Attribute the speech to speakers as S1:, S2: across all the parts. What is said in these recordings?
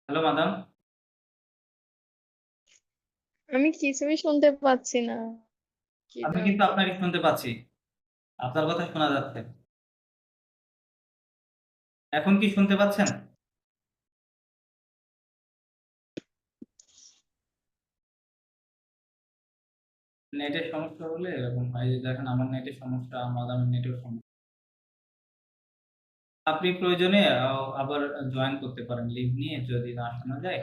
S1: Hello madame,
S2: আমি কিছুই শুনতে পাচ্ছি না। কি
S1: আমি
S2: জানি
S1: কিন্তু
S2: কি
S1: আপনাকে
S2: হচ্ছে।
S1: শুনতে পাচ্ছি। আপনার কথা শোনা যাচ্ছে। এখন কি শুনতে পাচ্ছেন? নেটের সমস্যা হলে এরকম হয়। এই যে দেখেন আমার নেটের সমস্যা, মাদামের নেটের সমস্যা। আপনি প্রয়োজনে আবার জয়েন করতে পারেন। লিভ নিয়ে যদি না শোনা যায়,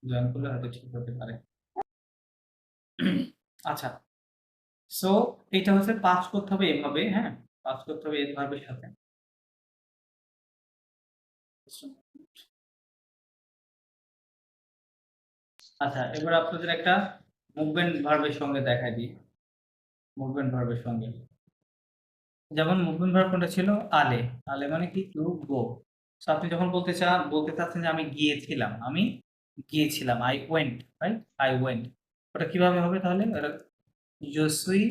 S1: জয়েন করলে হয়তো ঠিক হতে পারে। আচ্ছা, সো এটা হচ্ছে পাস করতে হবে এভাবে, হ্যাঁ? পাস করতে হবে এই ভার্বের সাথে। আচ্ছা, এবার আপনাদের একটা মুভমেন্ট ভার্বের সঙ্গে দেখাই দিই। মুভমেন্ট ভার্বের সঙ্গে। যেমন মুভমেন্ট ভার্ব কোনটা ছিল? আলে। আলে মানে কি? To go. সো আপনি যখন বলতে চাচ্ছেন যে আমি গিয়েছিলাম। আমি গিয়েছিলাম। I went, right? I went। ওটা কিভাবে হবে তাহলে? ওটা je suis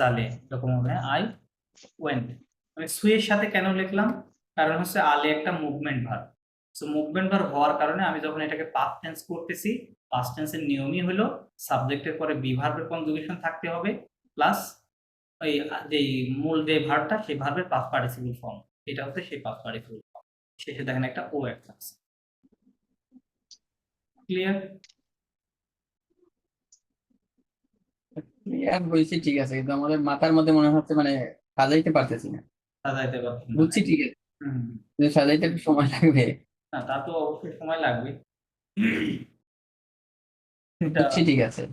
S1: allé এরকম হবে, হ্যাঁ? I went। আমি সুই এর সাথে কেন লিখলাম? কারণ হচ্ছে আলে একটা movement verb. So movement verb হওয়ার কারণে আমি যখন এটাকে পাস্ট টেন্স করতেছি, পাস্ট টেন্সের নিয়মই হলো সাবজেক্টের পরে বি ভার্বের কনজুগেশন থাকতে হবে, প্লাস ওই যেই মূল যে ভার্বটা সেই ভার্বের পাস্ট পার্টিসিপল ফর্ম। এটা হচ্ছে সেই পাস্ট পার্টিসিপল ফর্ম। শেষে দেখেন একটা ও অ্যাড থাকছে। ক্লিয়ার?
S3: ক্লিয়ার হয়েছে, ঠিক আছে, কিন্তু আমাদের মাথার মধ্যে মনে হচ্ছে মানে সাজাইতে পারতেছি না।
S1: সাজাইতে পারছেন না,
S3: বুঝছি
S1: তাই?
S3: ঠিক আছে,
S1: হুম।
S3: কিন্তু সাজাইতে একটু সময় লাগবে।
S1: না, তা তো অবশ্যই সময় লাগবে। এটা
S3: বুঝছি ঠিক আছে,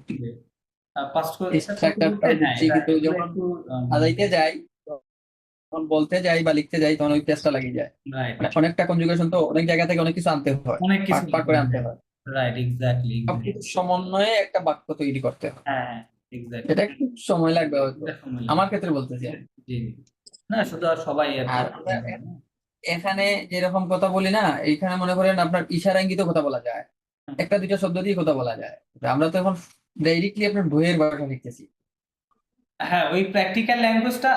S1: পাস্ট এটা করতে বলতে,
S3: স্ট্রাকচারটাও
S1: হ্যাঁ,
S3: বুঝছি,
S1: এটা
S3: কিন্তু
S1: এগুলো
S3: যখন
S1: একটু
S3: সাজাইতে যাই, তখন বলতে যাই বা লিখতে যাই, তখন ওই পেজটা লাগিয়ে যায়।
S1: রাইট,
S3: মানে অনেকটা কনজুগেশন তো অনেক জায়গা থেকে অনেক কিছু আনতে হয়,
S1: অনেক কিছু
S3: পার্ট পার্ট করে আনতে হয়,
S1: রাইট, এক্স্যাক্টলি।
S3: সবকিছু সমন্বয়ে একটা বাক্য তৈরি করতে হয়।
S1: হ্যাঁ, হ্যাঁ, এক্স্যাক্টলি।
S3: এটা একটু সময় লাগবে হয়তো,
S1: এটা সময়
S3: আমার
S1: লাগবে।
S3: ক্ষেত্রে বলতেছি আর কি।
S1: জি, জি। না, শুধু আর সবাই আর কি
S3: আর আমরা
S1: একরকম হবে না।
S3: এখানে যেরকম কথা বলি না, এখানে মনে করেন আপনার ইশারা ইঙ্গিত কথা বলা যায়,
S1: হুম।
S3: একটা দুইটা শব্দ দিয়ে কথা বলা যায়। তো আমরা তো এখন ডাইরেক্টলি আপনার বইয়ের ভাষা লিখতেছি।
S1: হ্যাঁ, ওই প্র্যাকটিক্যাল ল্যাঙ্গুয়েজটা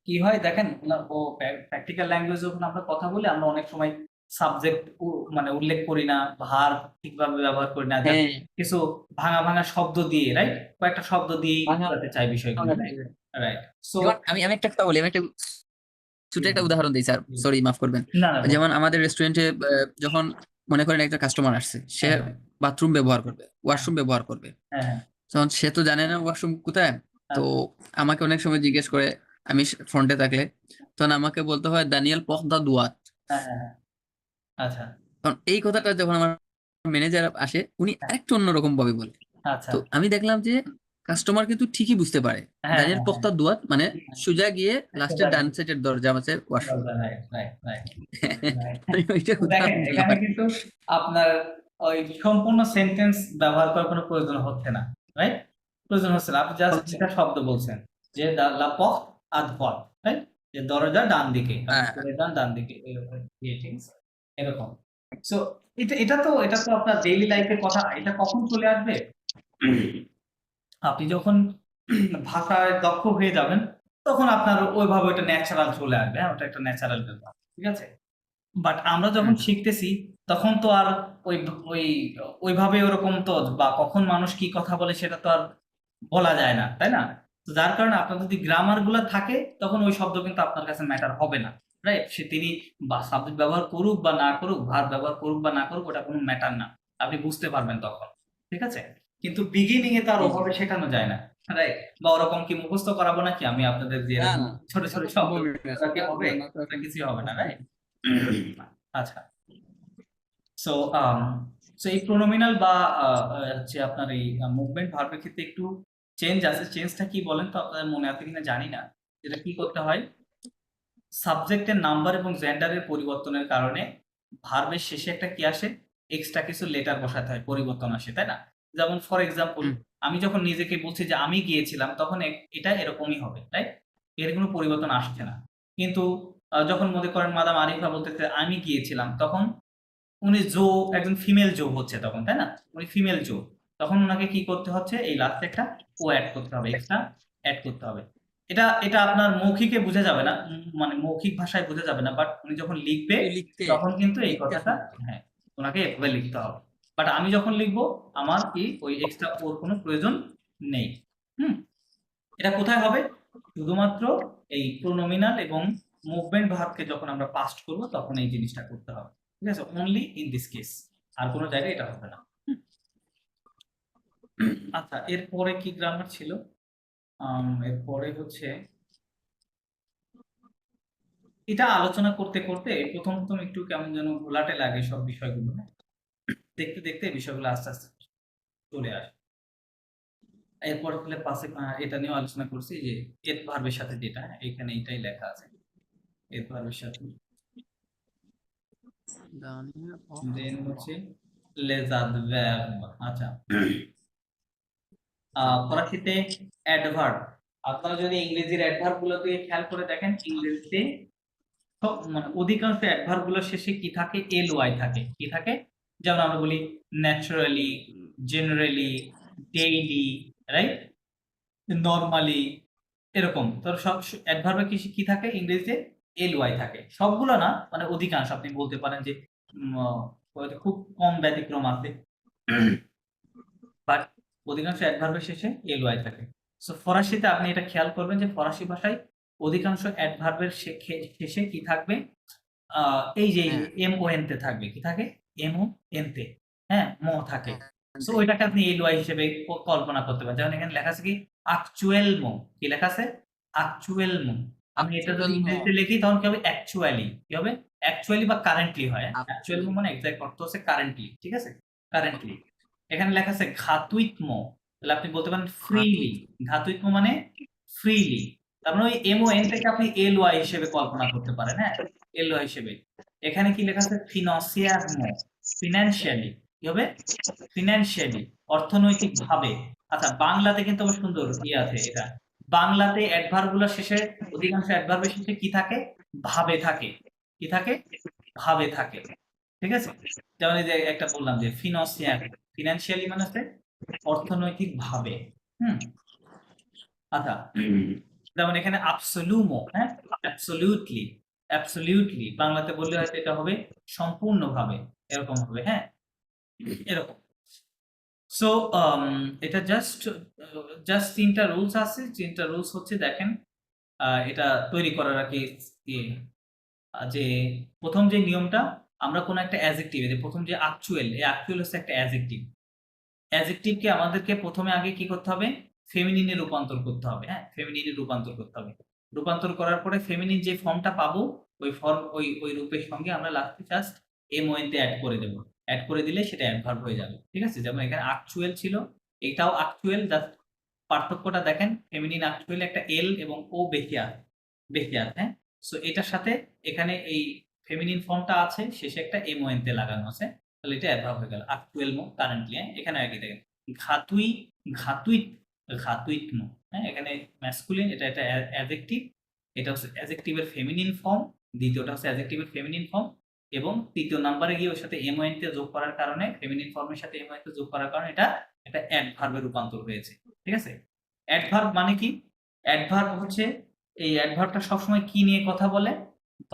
S1: কি হয় দেখেন না, ও প্র্যাকটিক্যাল ল্যাঙ্গুয়েজ যখন আমরা কথা বলি আমরা অনেক সময় সাবজেক্ট মানে উল্লেখ করি না, ভার্ব ঠিকভাবে ব্যবহার করি না, জাস্ট
S3: হ্যাঁ,
S1: কিছু ভাঙা ভাঙা শব্দ দিয়ে, রাইট? কয়েকটা শব্দ দিয়েই
S3: ভাঙা
S1: বোঝাতে চাই বিষয়গুলো,
S3: ভাঙা
S1: রাইট?
S3: দিয়ে।
S1: রাইট। সো
S3: যেমন আমি আমি একটা কথা বলি, আমি একটা ছোট একটা উদাহরণ দিই স্যার, সরি মাফ করবেন।
S1: না, না, বল।
S3: যেমন আমাদের রেস্টুরেন্টে যখন মনে করেন একটা কাস্টমার আসছে, সে
S1: হ্যাঁ, হ্যাঁ,
S3: বাথরুম ব্যবহার করবে,
S1: হ্যাঁ,
S3: ওয়াশরুম ব্যবহার করবে,
S1: হ্যাঁ, হ্যাঁ,
S3: তখন সে তো জানে না ওয়াশরুম কোথায়। তো
S1: আচ্ছা,
S3: আমাকে অনেক সময় জিজ্ঞেস করে, আমি ফ্রন্টে থাকলে, তখন আমাকে বলতে হয় দানিয়েল পখ দা দুয়াত।
S1: হ্যাঁ, হ্যাঁ, হ্যাঁ, আচ্ছা,
S3: কারণ এই কথাটা যখন আমার ম্যানেজার আসে, উনি
S1: হ্যাঁ,
S3: আরেকটু অন্যরকম ভাবে বলে।
S1: আচ্ছা,
S3: তো আমি দেখলাম যে কাস্টমার কিন্তু ঠিকই বুঝতে পারে
S1: হ্যাঁ,
S3: দানিয়েল
S1: হ্যাঁ, হ্যাঁ,
S3: পোক্তা দুয়াত মানে সোজা গিয়ে লাস্টের
S1: সোজা
S3: ডান সাইডের দরজা আছে ওয়াশরুম।
S1: দরজা, রাইট, রাইট, রাইট, রাইট।
S3: আমি ওইটা
S1: দেখেন
S3: উদাহরণ দিলাম
S1: এখানে
S3: আর কি।
S1: কিন্তু আপনার ওই সম্পূর্ণ সেন্টেন্স ব্যবহার করার কোনো প্রয়োজন হচ্ছে না, রাইট? প্রয়োজন হচ্ছে না, আপনি জাস্ট
S3: হচ্ছে।
S1: একটা শব্দ বলছেন যে লা পর্ট আ droite, রাইট? যে দরজা ডান দিকে, আপনি
S3: হ্যাঁ,
S1: চলে যান ডান দিকে, ঠিক আছে? এরকম। সো এটা তো আপনার ডেইলি লাইফের কথা। এটা কখন চলে আসবে? আপনি যখন ভাষায় দক্ষ হয়ে যাবেন, তখন আপনার ওইভাবে ওটা ন্যাচারাল চলে আসবে। হ্যাঁ? ওটা একটা ন্যাচারাল ব্যাপার। ঠিক আছে? বাট আমরা যখন
S3: হুম,
S1: শিখতেছি তখন তো আর ওই ওই ওইভাবে ওরকম তো, বা কখন মানুষ কি কথা বলে সেটা তো আর বলা যায় না, তাই না? তো যার কারণে আপনার যদি গ্রামার গুলা থাকে তখন ওই শব্দ কিন্তু আপনার কাছে ম্যাটার হবে না, রাইট? তিনি বা সাবজেক্ট ব্যবহার করুক বা না করুক, ভার্ব ব্যবহার করুক বা না করুক, ওটা কোনো ম্যাটার না। আপনি বুঝতে পারবেন তখন। ঠিক আছে? কিন্তু বিগিনিং এ তো আর
S3: জি জি।
S1: ওভাবে শেখানো যায় না, রাইট? বা ওরকম কি মুখস্থ করাবো নাকি আমি আপনাদের যে
S3: না
S1: এরকম
S3: না,
S1: ছোট
S3: এটা
S1: ছোট
S3: তো
S1: শব্দ,
S3: সম্ভবই না,
S1: ওটা কি
S3: সেটা
S1: হবে?
S3: জানা তো
S1: ওটা
S3: এখন
S1: কিছুই হবে না,
S3: কঠিন।
S1: রাইট? আচ্ছা। সো সো এই প্রোনোমিনাল বা হচ্ছে আপনার এই মুভমেন্ট ভার্বের ক্ষেত্রে একটু চেঞ্জ আছে। চেঞ্জটা কি বলেন তো, আপনাদের মনে আছে কিনা জানি না। যেটা কি করতে হয়, সাবজেক্টের নাম্বার এবং জেন্ডারের পরিবর্তনের কারণে ভার্বের শেষে একটা কি আসে, এক্সট্রা কিছু লেটার বসাতে হয়, পরিবর্তন আসে, তাই না? যেমন ফর এক্সাম্পল,
S3: হুম,
S1: আমি যখন নিজেকে বলছি যে আমি গিয়েছিলাম, তখন এটা এরকমই হবে, রাইট? এর কোনো পরিবর্তন আসছে না। কিন্তু যখন মনে করেন মাদাম আরিফা বলতেছে আমি গিয়েছিলাম, তখন উনি একজন ফিমেল হচ্ছে তখন, তাই না? উনি ফিমেল তখন উনাকে কি করতে হচ্ছে, এই লাস্টে একটা ও এড করতে হবে, এক্সট্রা এড করতে হবে। এটা আপনার মৌখিকে বোঝা যাবে না, মানে মৌখিক ভাষায় বোঝা যাবে না, বাট উনি যখন লিখবে
S3: কিন্তু লিখতে
S1: তখন কিন্তু এই
S3: লিখতে
S1: কথাটা,
S3: সুবিধা।
S1: হ্যাঁ, ওনাকে এভাবে লিখতে হবে। বাট আমি যখন লিখবো আমার কি ওই এক্সট্রা ওর কোনো প্রয়োজন নেই। এটা কোথায় হবে? শুধুমাত্র এই প্রোনোমিনাল এবং মুভমেন্ট ভার্বকে যখন আমরা পাস্ট করব তখন এই জিনিসটা করতে হবে। ঠিক আছে, অনলি ইন দিস কেস, আর কোনো জায়গায় এটা হবে না। আচ্ছা, এরপরে কি গ্রামার ছিল? এরপরে হচ্ছে এটা আলোচনা করতে করতে প্রথম প্রথম একটু কেমন যেন ঘোলাটে লাগে সব বিষয়গুলো, হ্যাঁ? দেখতে দেখতে বিষয়গুলো আস্তে আস্তে চলে আসে। এরপর হলে পাশে এটা নিয়েও আলোচনা করছি যে এর ভার্বের সাথে যেটা এখানে এটাই লেখা আছে, এর ভার্বের সাথে দেন হচ্ছে লেজাদ ভার্ব। আচ্ছা, ফরাসিতে অ্যাডভার্ব, আপনারা যদি ইংরেজির অ্যাডভার্ব গুলোকে খেয়াল করে দেখেন, ইংরেজিতে সব মানে অধিকাংশ অ্যাডভার্ব গুলোর শেষে কি থাকে? এল ওয়াই থাকে। কি থাকে? যেমন আমরা বলি naturally, generally, daily, right, normally, এরকম। তো সব অ্যাডভার্বে কি কি থাকে ইংরেজিতে? এল ওয়াই থাকে। সবগুলো না, মানে অধিকাংশ। আপনি বলতে পারেন যে হয়তো খুব কম ব্যতিক্রম আছে, বাট অধিকাংশ অ্যাডভার্বের শেষে এল ওয়াই থাকে। সো ফরাসিতে আপনি এটা খেয়াল করবেন যে ফরাসি ভাষায় অধিকাংশ অ্যাডভার্বের শেষে কি থাকবে? এই যে
S3: হ্যাঁ।
S1: এম ও এন তে থাকবে। কি থাকে? এম ও এন তে, হ্যাঁ, ম থাকে। সো ওইটাকে আপনি এল ওয়াই হিসেবে কল্পনা করতে পারেন। যেমন এখানে লেখা আছে কি অ্যাকচুয়াল মো, কি লেখা আছে? অ্যাকচুয়াল মো। আমি এটা যদি ইংরেজিতে লিখি তখন কি হবে? অ্যাকচুয়ালি। কি হবে? অ্যাকচুয়ালি বা কারেন্টলি হয়। অ্যাকচুয়াল মো মানে এক্সাক্ট অর্থ হচ্ছে কারেন্টলি। ঠিক আছে, কারেন্টলি। এখানে লেখা আছে ঘাতুইতম, তাহলে আপনি বলতে পারেন ফ্রিলি। ঘাতুইতম মানে ফ্রিলি। তার মানে ওই এম ও এন থেকে আপনি এল ওয়াই হিসেবে কল্পনা করতে পারেন, হ্যাঁ, এল ওয়াই হিসেবে। এখানে কি লেখা আছে? ফিনান্সিয়ারমো, ফিনান্সিয়ালি। কি হবে? ফিনান্সিয়ালি, অর্থনৈতিক ভাবে। আচ্ছা, বাংলাতে কিন্তু আবার সুন্দর কি আছে এটা, বাংলাতে অ্যাডভার্ব গুলোর শেষে অধিকাংশ অ্যাডভার্বের শেষে কি থাকে? ভাবে থাকে। কি থাকে? ভাবে থাকে। ঠিক আছে, যেমন এই যে একটা বললাম যে ফিনান্সিয়াল, ফিনান্সিয়ালি মানে হচ্ছে অর্থনৈতিক ভাবে। আচ্ছা, যেমন এখানে অ্যাবসোলুমো, হ্যাঁ, অ্যাবসোলিউটলি, অ্যাবসোলিউটলি বাংলাতে বললে হয়তো এটা হবে সম্পূর্ণভাবে, এরকম হবে, হ্যাঁ, এরকম। সো এটা জাস্ট জাস্ট তিনটা রুলস আছে। তিনটা রুলস হচ্ছে দেখেন, এটা তৈরি করার আগে যে প্রথম যে নিয়মটা, আমরা কোন একটা অ্যাডজেক্টিভ, এর প্রথম যে অ্যাকচুয়াল, এই অ্যাকচুয়াল হচ্ছে একটা অ্যাডজেক্টিভ। অ্যাডজেক্টিভকে আমাদেরকে প্রথমে আগে কি করতে হবে? ফেমিনিনে রূপান্তর করতে হবে, হ্যাঁ, ফেমিনিনে রূপান্তর করতে হবে। রূপান্তর করার পরে ফেমিনিন যে ফর্মটা পাবো, ওই ফর্ম ওই রূপের সঙ্গে আমরা লাস্টে জাস্ট এম ও এন তে অ্যাড করে দেব। অ্যাড করে দিলে সেটা অ্যাডভার্ব হয়ে যাবে। ঠিক আছে, যেমন এখানে অ্যাকচুয়াল ছিল, এটাও অ্যাকচুয়াল, জাস্ট পার্থক্যটা দেখেন, ফেমিনিন অ্যাকচুয়াল একটা এল এবং ও বেশি আছে, হ্যাঁ। সো এটার সাথে এখানে এই ফেমিনিন ফর্মটা আছে, শেষে একটা এম ও এন তে লাগানো আছে, তাহলে এটা অ্যাডভার্ব হয়ে গেল। অ্যাকচুয়াল মো, কারেন্টলি, হ্যাঁ, এখানে একই দেখেন ঘাতুই, ঘাতুইত, ঘাতুইতমো, হ্যাঁ, এখানে ম্যাসকুলিন, এটা একটা অ্যাডজেক্টিভ, এটা হচ্ছে অ্যাডজেক্টিভের ফেমিনিন ফর্ম, দ্বিতীয়টা হচ্ছে অ্যাডজেক্টিভের ফেমিনিন ফর্ম, এবং তৃতীয় নাম্বারে গিয়ে ওর সাথে এম ও এন তে যোগ করার কারণে, ফেমিনিন ফর্মের সাথে এম ও এন তে যোগ করার কারণে এটা একটা অ্যাডভার্বে রূপান্তর হয়েছে। ঠিক আছে, অ্যাডভার্ব মানে কি? অ্যাডভার্ব হচ্ছে, এই অ্যাডভার্বটা সবসময় কি নিয়ে কথা বলে?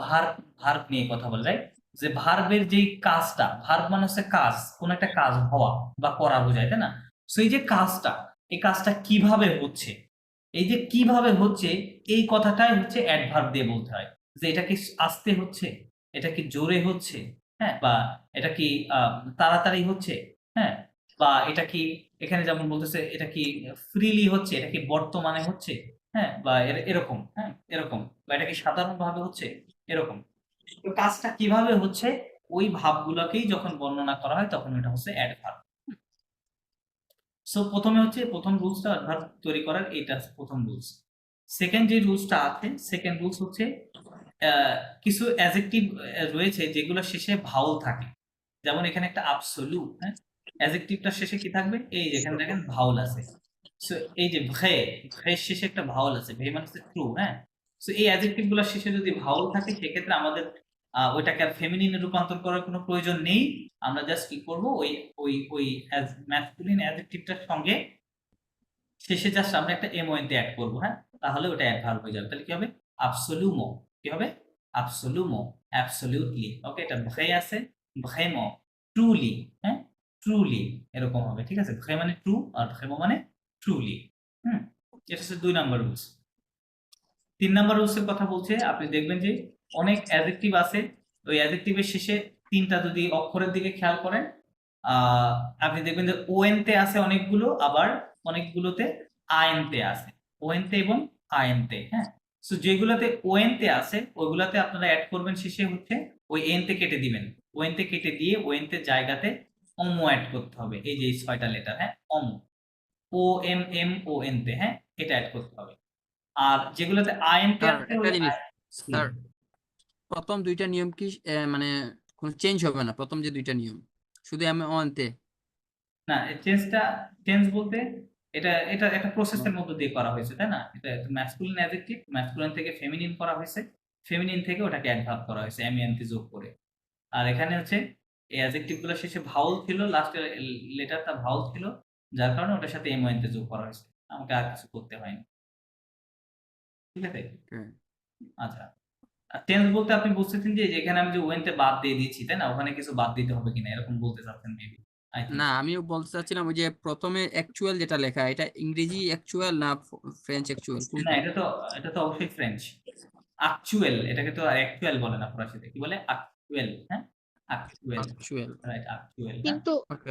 S1: ভার্ব, ভার্ব নিয়ে কথা বলে, রাইট? যে ভার্বের যেই কাজটা, ভার্ব মানে হচ্ছে কাজ, কোন একটা কাজ হওয়া বা করা বোঝায়, তাই না? সো এই যে কাজটা, এই কাজটা কিভাবে হচ্ছে, এই যে কিভাবে হচ্ছে, এই কথাটাই হচ্ছে অ্যাডভার্ব দিয়ে বলতে হয়। যে এটা কি আস্তে হচ্ছে, এটা কি জোরে হচ্ছে, হ্যাঁ, বা এটা কি তাড়াতাড়ি হচ্ছে, হ্যাঁ, বা এটা কি, এখানে যেমন বলতেছে এটা কি ফ্রিলি হচ্ছে, এটা কি বর্তমানে হচ্ছে, হ্যাঁ, বা এরকম, হ্যাঁ, এরকম, বা এটা কি সাধারণভাবে হচ্ছে, এরকম। তো কাজটা কিভাবে হচ্ছে, ওই ভাবগুলোকেই যখন বর্ণনা করা হয় তখন এটা হচ্ছে অ্যাডভার্ব। সো প্রথমে হচ্ছে প্রথম রুলসটা অ্যাডভার্ব তৈরি করার, এটা প্রথম রুলস। সেকেন্ড যে রুলসটা আছে, সেকেন্ড রুলস হচ্ছে কিছু অ্যাডজেক্টিভ রয়েছে যেগুলো শেষে ভাওয়াল থাকে। যেমন এখানে একটা অ্যাবসোলুট, হ্যাঁ, অ্যাডজেক্টিভটার শেষে কি থাকবে? এই যেখানে দেখেন ভাওয়াল আছে। সো এই যে ভে, ভের শেষে একটা ভাওয়াল আছে, ভে মানে হচ্ছে ট্রু, হ্যাঁ। সো এই অ্যাডজেক্টিভ গুলোর শেষে যদি ভাওয়াল থাকে সেক্ষেত্রে আমাদের ওইটাকে আর ফেমিনিনে রূপান্তর করার কোনো প্রয়োজন নেই। আমরা জাস্ট কি করব, ওই ওই ওই ম্যাসকুলিন অ্যাডজেক্টিভটার সঙ্গে শেষে জাস্ট আমরা একটা এম ও এন তে অ্যাড করব, হ্যাঁ, তাহলে ওটা অ্যাডভার্ব হয়ে যাবে। তাহলে কি হবে? অ্যাবসোলুমো, কি হবে? অ্যাবসোলুমো, অ্যাবসোলিউটলি। ওকে, এটা ভ্রে আছে, ভ্রেমো, ট্রুলি, হ্যাঁ ট্রুলি এরকম হবে, ঠিক আছে। ভ্রে মানে ট্রু আর ভ্রেমো মানে ট্রুলি। এটা হচ্ছে 2 নাম্বার রুলস। 3 নাম্বার রুলসের কথা বলছে, আপনি দেখবেন যে অনেক অ্যাডজেক্টিভ আছে, ওই অ্যাডজেক্টিভের শেষে 3টা যদি অক্ষরের দিকে খেয়াল করেন, আহ, আপনি দেখবেন যে ওএনতে আছে অনেকগুলো, আবার অনেকগুলোতে আইএনতে আছে, ওএনতে এবং আইএনতে, হ্যাঁ। সো যেগুলোতে ওএনতে আছে ওইগুলাতে আপনারা অ্যাড করবেন শেষে হচ্ছে ওই এনতে কেটে দিবেন, ওএনতে কেটে দিয়ে ওএনতে জায়গাতে অমো অ্যাড করতে হবে, এই যে এই 6টা লেটার, হ্যাঁ অমো, ও এম এম ও এন তে, হ্যাঁ এটা অ্যাড করতে হবে। আর যেগুলোতে আইএনতে
S3: স্যার
S1: আছে
S3: একটা
S1: ওই
S3: জিনিস,
S1: হুম।
S3: স্যার প্রথম 2টা নিয়ম কি মানে কোনো চেঞ্জ হবে না? প্রথম যে 2টা নিয়ম শুধু আমি অন্তে?
S1: না চেঞ্জ বলতে এটা এটা একটা প্রসেসের মধ্যে দিয়ে করা হয়েছে, তাই না। এটা ম্যাসকুলিন অ্যাডজেক্টিভ, ম্যাসকুলিন থেকে ফেমিনিন করা হয়েছে, ফেমিনিন থেকে ওটাকে অ্যাডভার্ব করা হয়েছে এমইএনটি যোগ করে। আর এখানে হচ্ছে এই অ্যাডজেক্টিভ গুলো শেষে ভাউল ছিল, লাস্টের লেটারটা ভাউল ছিল, যার কারণে ওটার সাথে এমওএনটি যোগ করা হয়েছে, আমাকে আর কিছু করতে হয়নি, ঠিক আছে। আচ্ছা, টেন্স বলতে আপনি বুঝতেছেন যে যেখানে আমি যে ওয়েনতে বাদ দিয়ে দিচ্ছি, তাই না, ওখানে কিছু বাদ দিতে হবে কিনা এরকম বলতে চাচ্ছেন মেবি, আই থিংক।
S3: না, আমিও বলতে চাচ্ছিলাম ওই যে প্রথমে অ্যাকচুয়াল যেটা লেখা, এটা ইংরেজি অ্যাকচুয়াল না ফ্রেঞ্চ অ্যাকচুয়াল
S1: না
S3: কোনটা?
S1: এটা তো অবশ্যই ফ্রেঞ্চ। অ্যাকচুয়াল এটাকে তো আর অ্যাকচুয়াল বলে না ফরাসিতে, কি বলে অ্যাকচুয়াল, হ্যাঁ অ্যাকচুয়াল,
S3: অ্যাকচুয়াল।
S1: রাইট অ্যাকচুয়াল, হ্যাঁ।
S2: কিন্তু
S3: ওকে।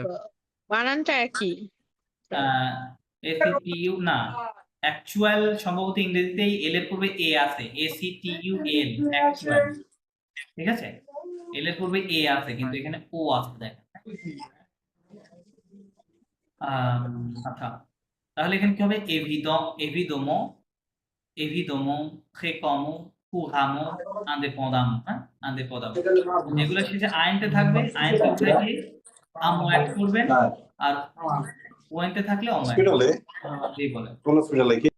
S2: বানানটা একই স্যার।
S1: এসিটিইউ না, অ্যাকচুয়াল সম্ভবত ইংরেজিতেই এল এর পূর্বে এ আছে, এসিটিইউ এল, অ্যাকচুয়াল, ঠিক আছে। এল এর পূর্বে এ আছে কিন্তু এখানে ও আছে, দেখেন। আচ্ছা, তাহলে এখানে কি হবে, এভিদোমো, এভিদোমো, ফ্রেকমো, কুরামো, আন্দেপোদামো, হ্যাঁ আন্দেপোদামো। যেগুলো শেষে আইনতে থাকবে আইনতে উঠে দিয়ে আমো অ্যাড করবেন, আর ওয়েনতে থাকলে অমো অ্যাড
S4: হসপিটালে
S1: এই বলে।
S4: কোন হসপিটালে কি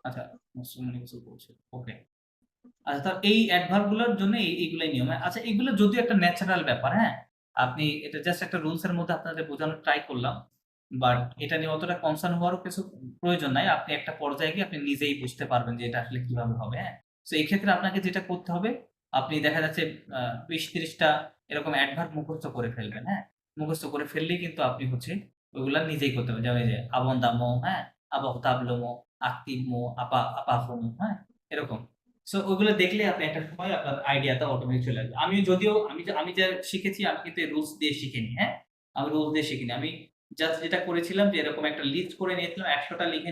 S1: আচ্ছা, মুসলমানি কিছু বলছে, ওকে। আচ্ছা, তো এই অ্যাডভার্ব গুলোর জন্য এইগুলাই নিয়ম। আচ্ছা, এগুলো যদিও একটা ন্যাচারাল ব্যাপার, হ্যাঁ আপনি এটা জাস্ট একটা রুলস এর মধ্যে আপনাদের বোঝানোর ট্রাই করলাম, বাট এটা নিয়ে অতটা কনসার্ন হওয়ারও কিছু প্রয়োজন নাই। আপনি একটা পর্যায়ে গিয়ে আপনি নিজেই বুঝতে পারবেন যে এটা আসলে কিভাবে হবে, হ্যাঁ। তো এই ক্ষেত্রে আপনাকে যেটা করতে হবে, আপনি দেখা যাচ্ছে 20-30টা এরকম অ্যাডভার্ব মুখস্থ করে ফেলবেন, হ্যাঁ মুখস্থ করে ফেললেই কিন্তু আপনি হচ্ছে ওইগুলা নিজেই করতে পারবেন, যেমন এই যে আবন্দামো, হ্যাঁ আবহতাবলোমো, আক্তিমো, আপাহমো, হ্যাঁ এরকম। সো ওইগুলো দেখলে আপনি একটা সময় আপনার আইডিয়াটা অটোমেটিক চলে আসবে। আমি যদিও আমি যা শিখেছি আমি কিন্তু রুলস দিয়ে শিখিনি, হ্যাঁ আমি রুলস দিয়ে শিখিনি। আমি জাস্ট যেটা করেছিলাম যে এরকম একটা লিস্ট করে নিয়েছিলাম, 100টা লিখে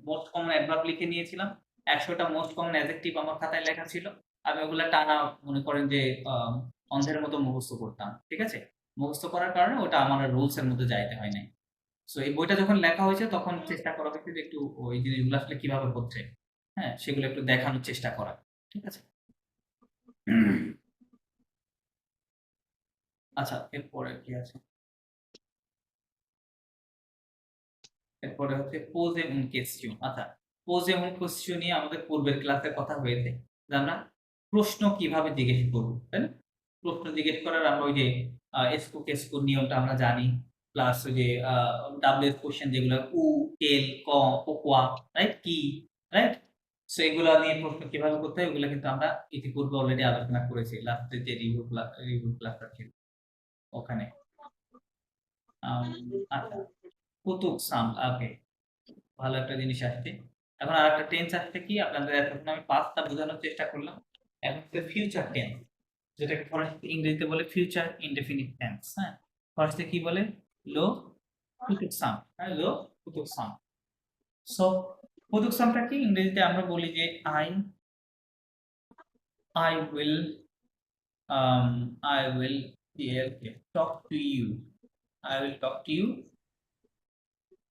S1: মোস্ট কমন অ্যাডভার্ব লিখে নিয়েছিলাম, 100টা মোস্ট কমন অ্যাডজেক্টিভ আমার খাতায় লেখা ছিল। আমি ওগুলা টানা মনে করেন যে অন্ধের মতো মুখস্থ করতাম, ঠিক আছে। মুখস্থ করার কারণে ওটা আমার রুলস এর মধ্যে যাইতে হয় নাই। সো এই বইটা যখন লেখা হয়েছে তখন চেষ্টা করা হয়েছে যে একটু ওই জিনিসগুলো আসলে কিভাবে হচ্ছে, হ্যাঁ সেগুলো একটু দেখানোর চেষ্টা করা, ঠিক আছে। আচ্ছা, এরপরে কি আছে, এরপরে হচ্ছে পোজ এবং কোয়েশ্চেন। আচ্ছা, পোজ এবং কোয়েশ্চেন নিয়ে আমাদের পূর্বের ক্লাসে কথা হয়েছে যে আমরা প্রশ্ন কিভাবে জিজ্ঞেস করব, তাই না। প্রশ্ন জিজ্ঞেস করার আমরা ওই যে এসকো কেসকো নিয়মটা আমরা জানি, প্লাস ওই যে ডাব্লিউএস কোশ্চেন যেগুলো উ, টেল, ক, কোকোয়া, রাইট কি, রাইট। সো এগুলা নিয়ে প্রশ্ন কিভাবে করতে হয় ওগুলো কিন্তু আমরা ইতিপূর্বে অলরেডি আলোচনা করেছি, লাস্টে যে রিভিউ ক্লাসটা ছিল ওখানে। আচ্ছা, কুতুব সাম, ওকে, ভালো একটা জিনিস আসছে। এখন আরেকটা টেন্স আসছে, কি আপনাদের এতক্ষণ আমি পাস্টটা বোঝানোর চেষ্টা করলাম, এখন হচ্ছে ফিউচার টেন্স, যেটাকে ফরাসিতে ইংরেজিতে বলে ফিউচার ইনডেফিনিট টেন্স, হ্যাঁ ফরাসিতে কি বলে, লো ফুতুক সাম, হ্যাঁ লো ফুতুক সাম। সো ফুতুক সামটা কি, ইংরেজিতে আমরা বলি যে I will I will talk to you, I will talk to you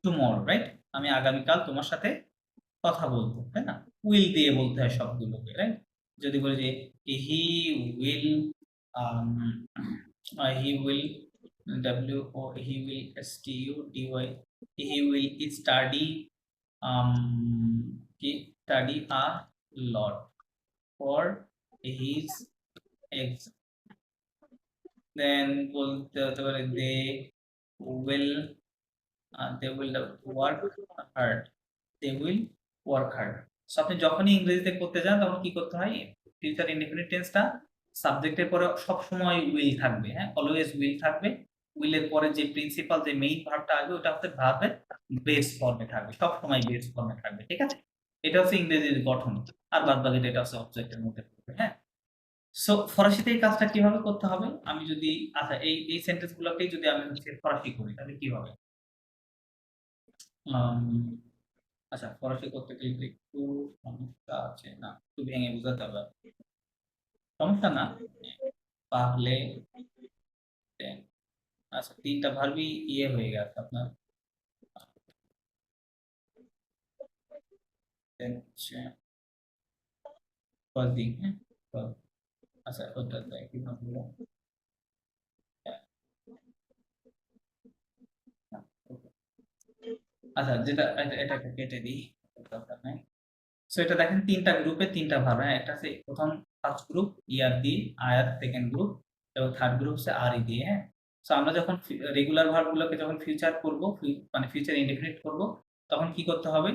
S1: tomorrow, right? আমি আগামীকাল তোমার সাথে কথা বলবো, তাই না। উইল দিয়ে বলতে হয় সবগুলোকে, রাইট। যদি বলি যে he will, he will he will STUDY, he will study, study a lot for his exam. Then বলতে হতে পারে they will work hard, they will work hard. So আপনি যখনই ইংরেজিতে করতে যান তখন কি করতে হয়, ফিউচার ইনডিফিনিট টেন্সটা সাবজেক্টের পরে সব সময় উইল থাকবে, হ্যাঁ, অলওয়েজ উইল থাকবে। উইলের পরে যে প্রিন্সিপাল যে মেইন ভার্বটা আসবে ওটা হচ্ছে ভার্বের বেস ফর্মে থাকবে, সব সময় বেস ফর্মে থাকবে, ঠিক আছে? এটা হচ্ছে ইংরেজির গঠন, আর বাদ বাকিটা এটা হচ্ছে অবজেক্টের মধ্যে থাকবে, হ্যাঁ। সো ফরাসিতে এই কাজটা কিভাবে করতে হবে? আমি যদি আচ্ছা এই সেন্টেন্স গুলোকেই যদি আমি হচ্ছে ফরাসি করি তাহলে কি হবে? আম, আচ্ছা ফরাসি করতে গেলে তো একটু সমস্যা আছে, না একটু ভেঙে বোঝাতে হবে। সমস্যা না, পারলে আচ্ছা 3টা ভার্বই ইয়ে হয়ে গেছে আপনার। Then হচ্ছে clothing, হ্যাঁ? আচ্ছা ওটা কি নাম হলো? আচ্ছা যেটা এটাকে কেটে দিই, দরকার নাই। সো এটা দেখেন 3টা গ্রুপে 3টা ভার্ব, হ্যাঁ, একটা হচ্ছে প্রথম ফার্স্ট গ্রুপ ইয়ার দিয়ে, আয়ার সেকেন্ড গ্রুপ, এবং থার্ড গ্রুপ হচ্ছে আর ই দিয়ে, হ্যাঁ। সো আমরা যখন রেগুলার ভার্ব গুলোকে যখন ফিউচার করব, মানে ফিউচার ইনডেফিনিট করব, তখন কি করতে হবে?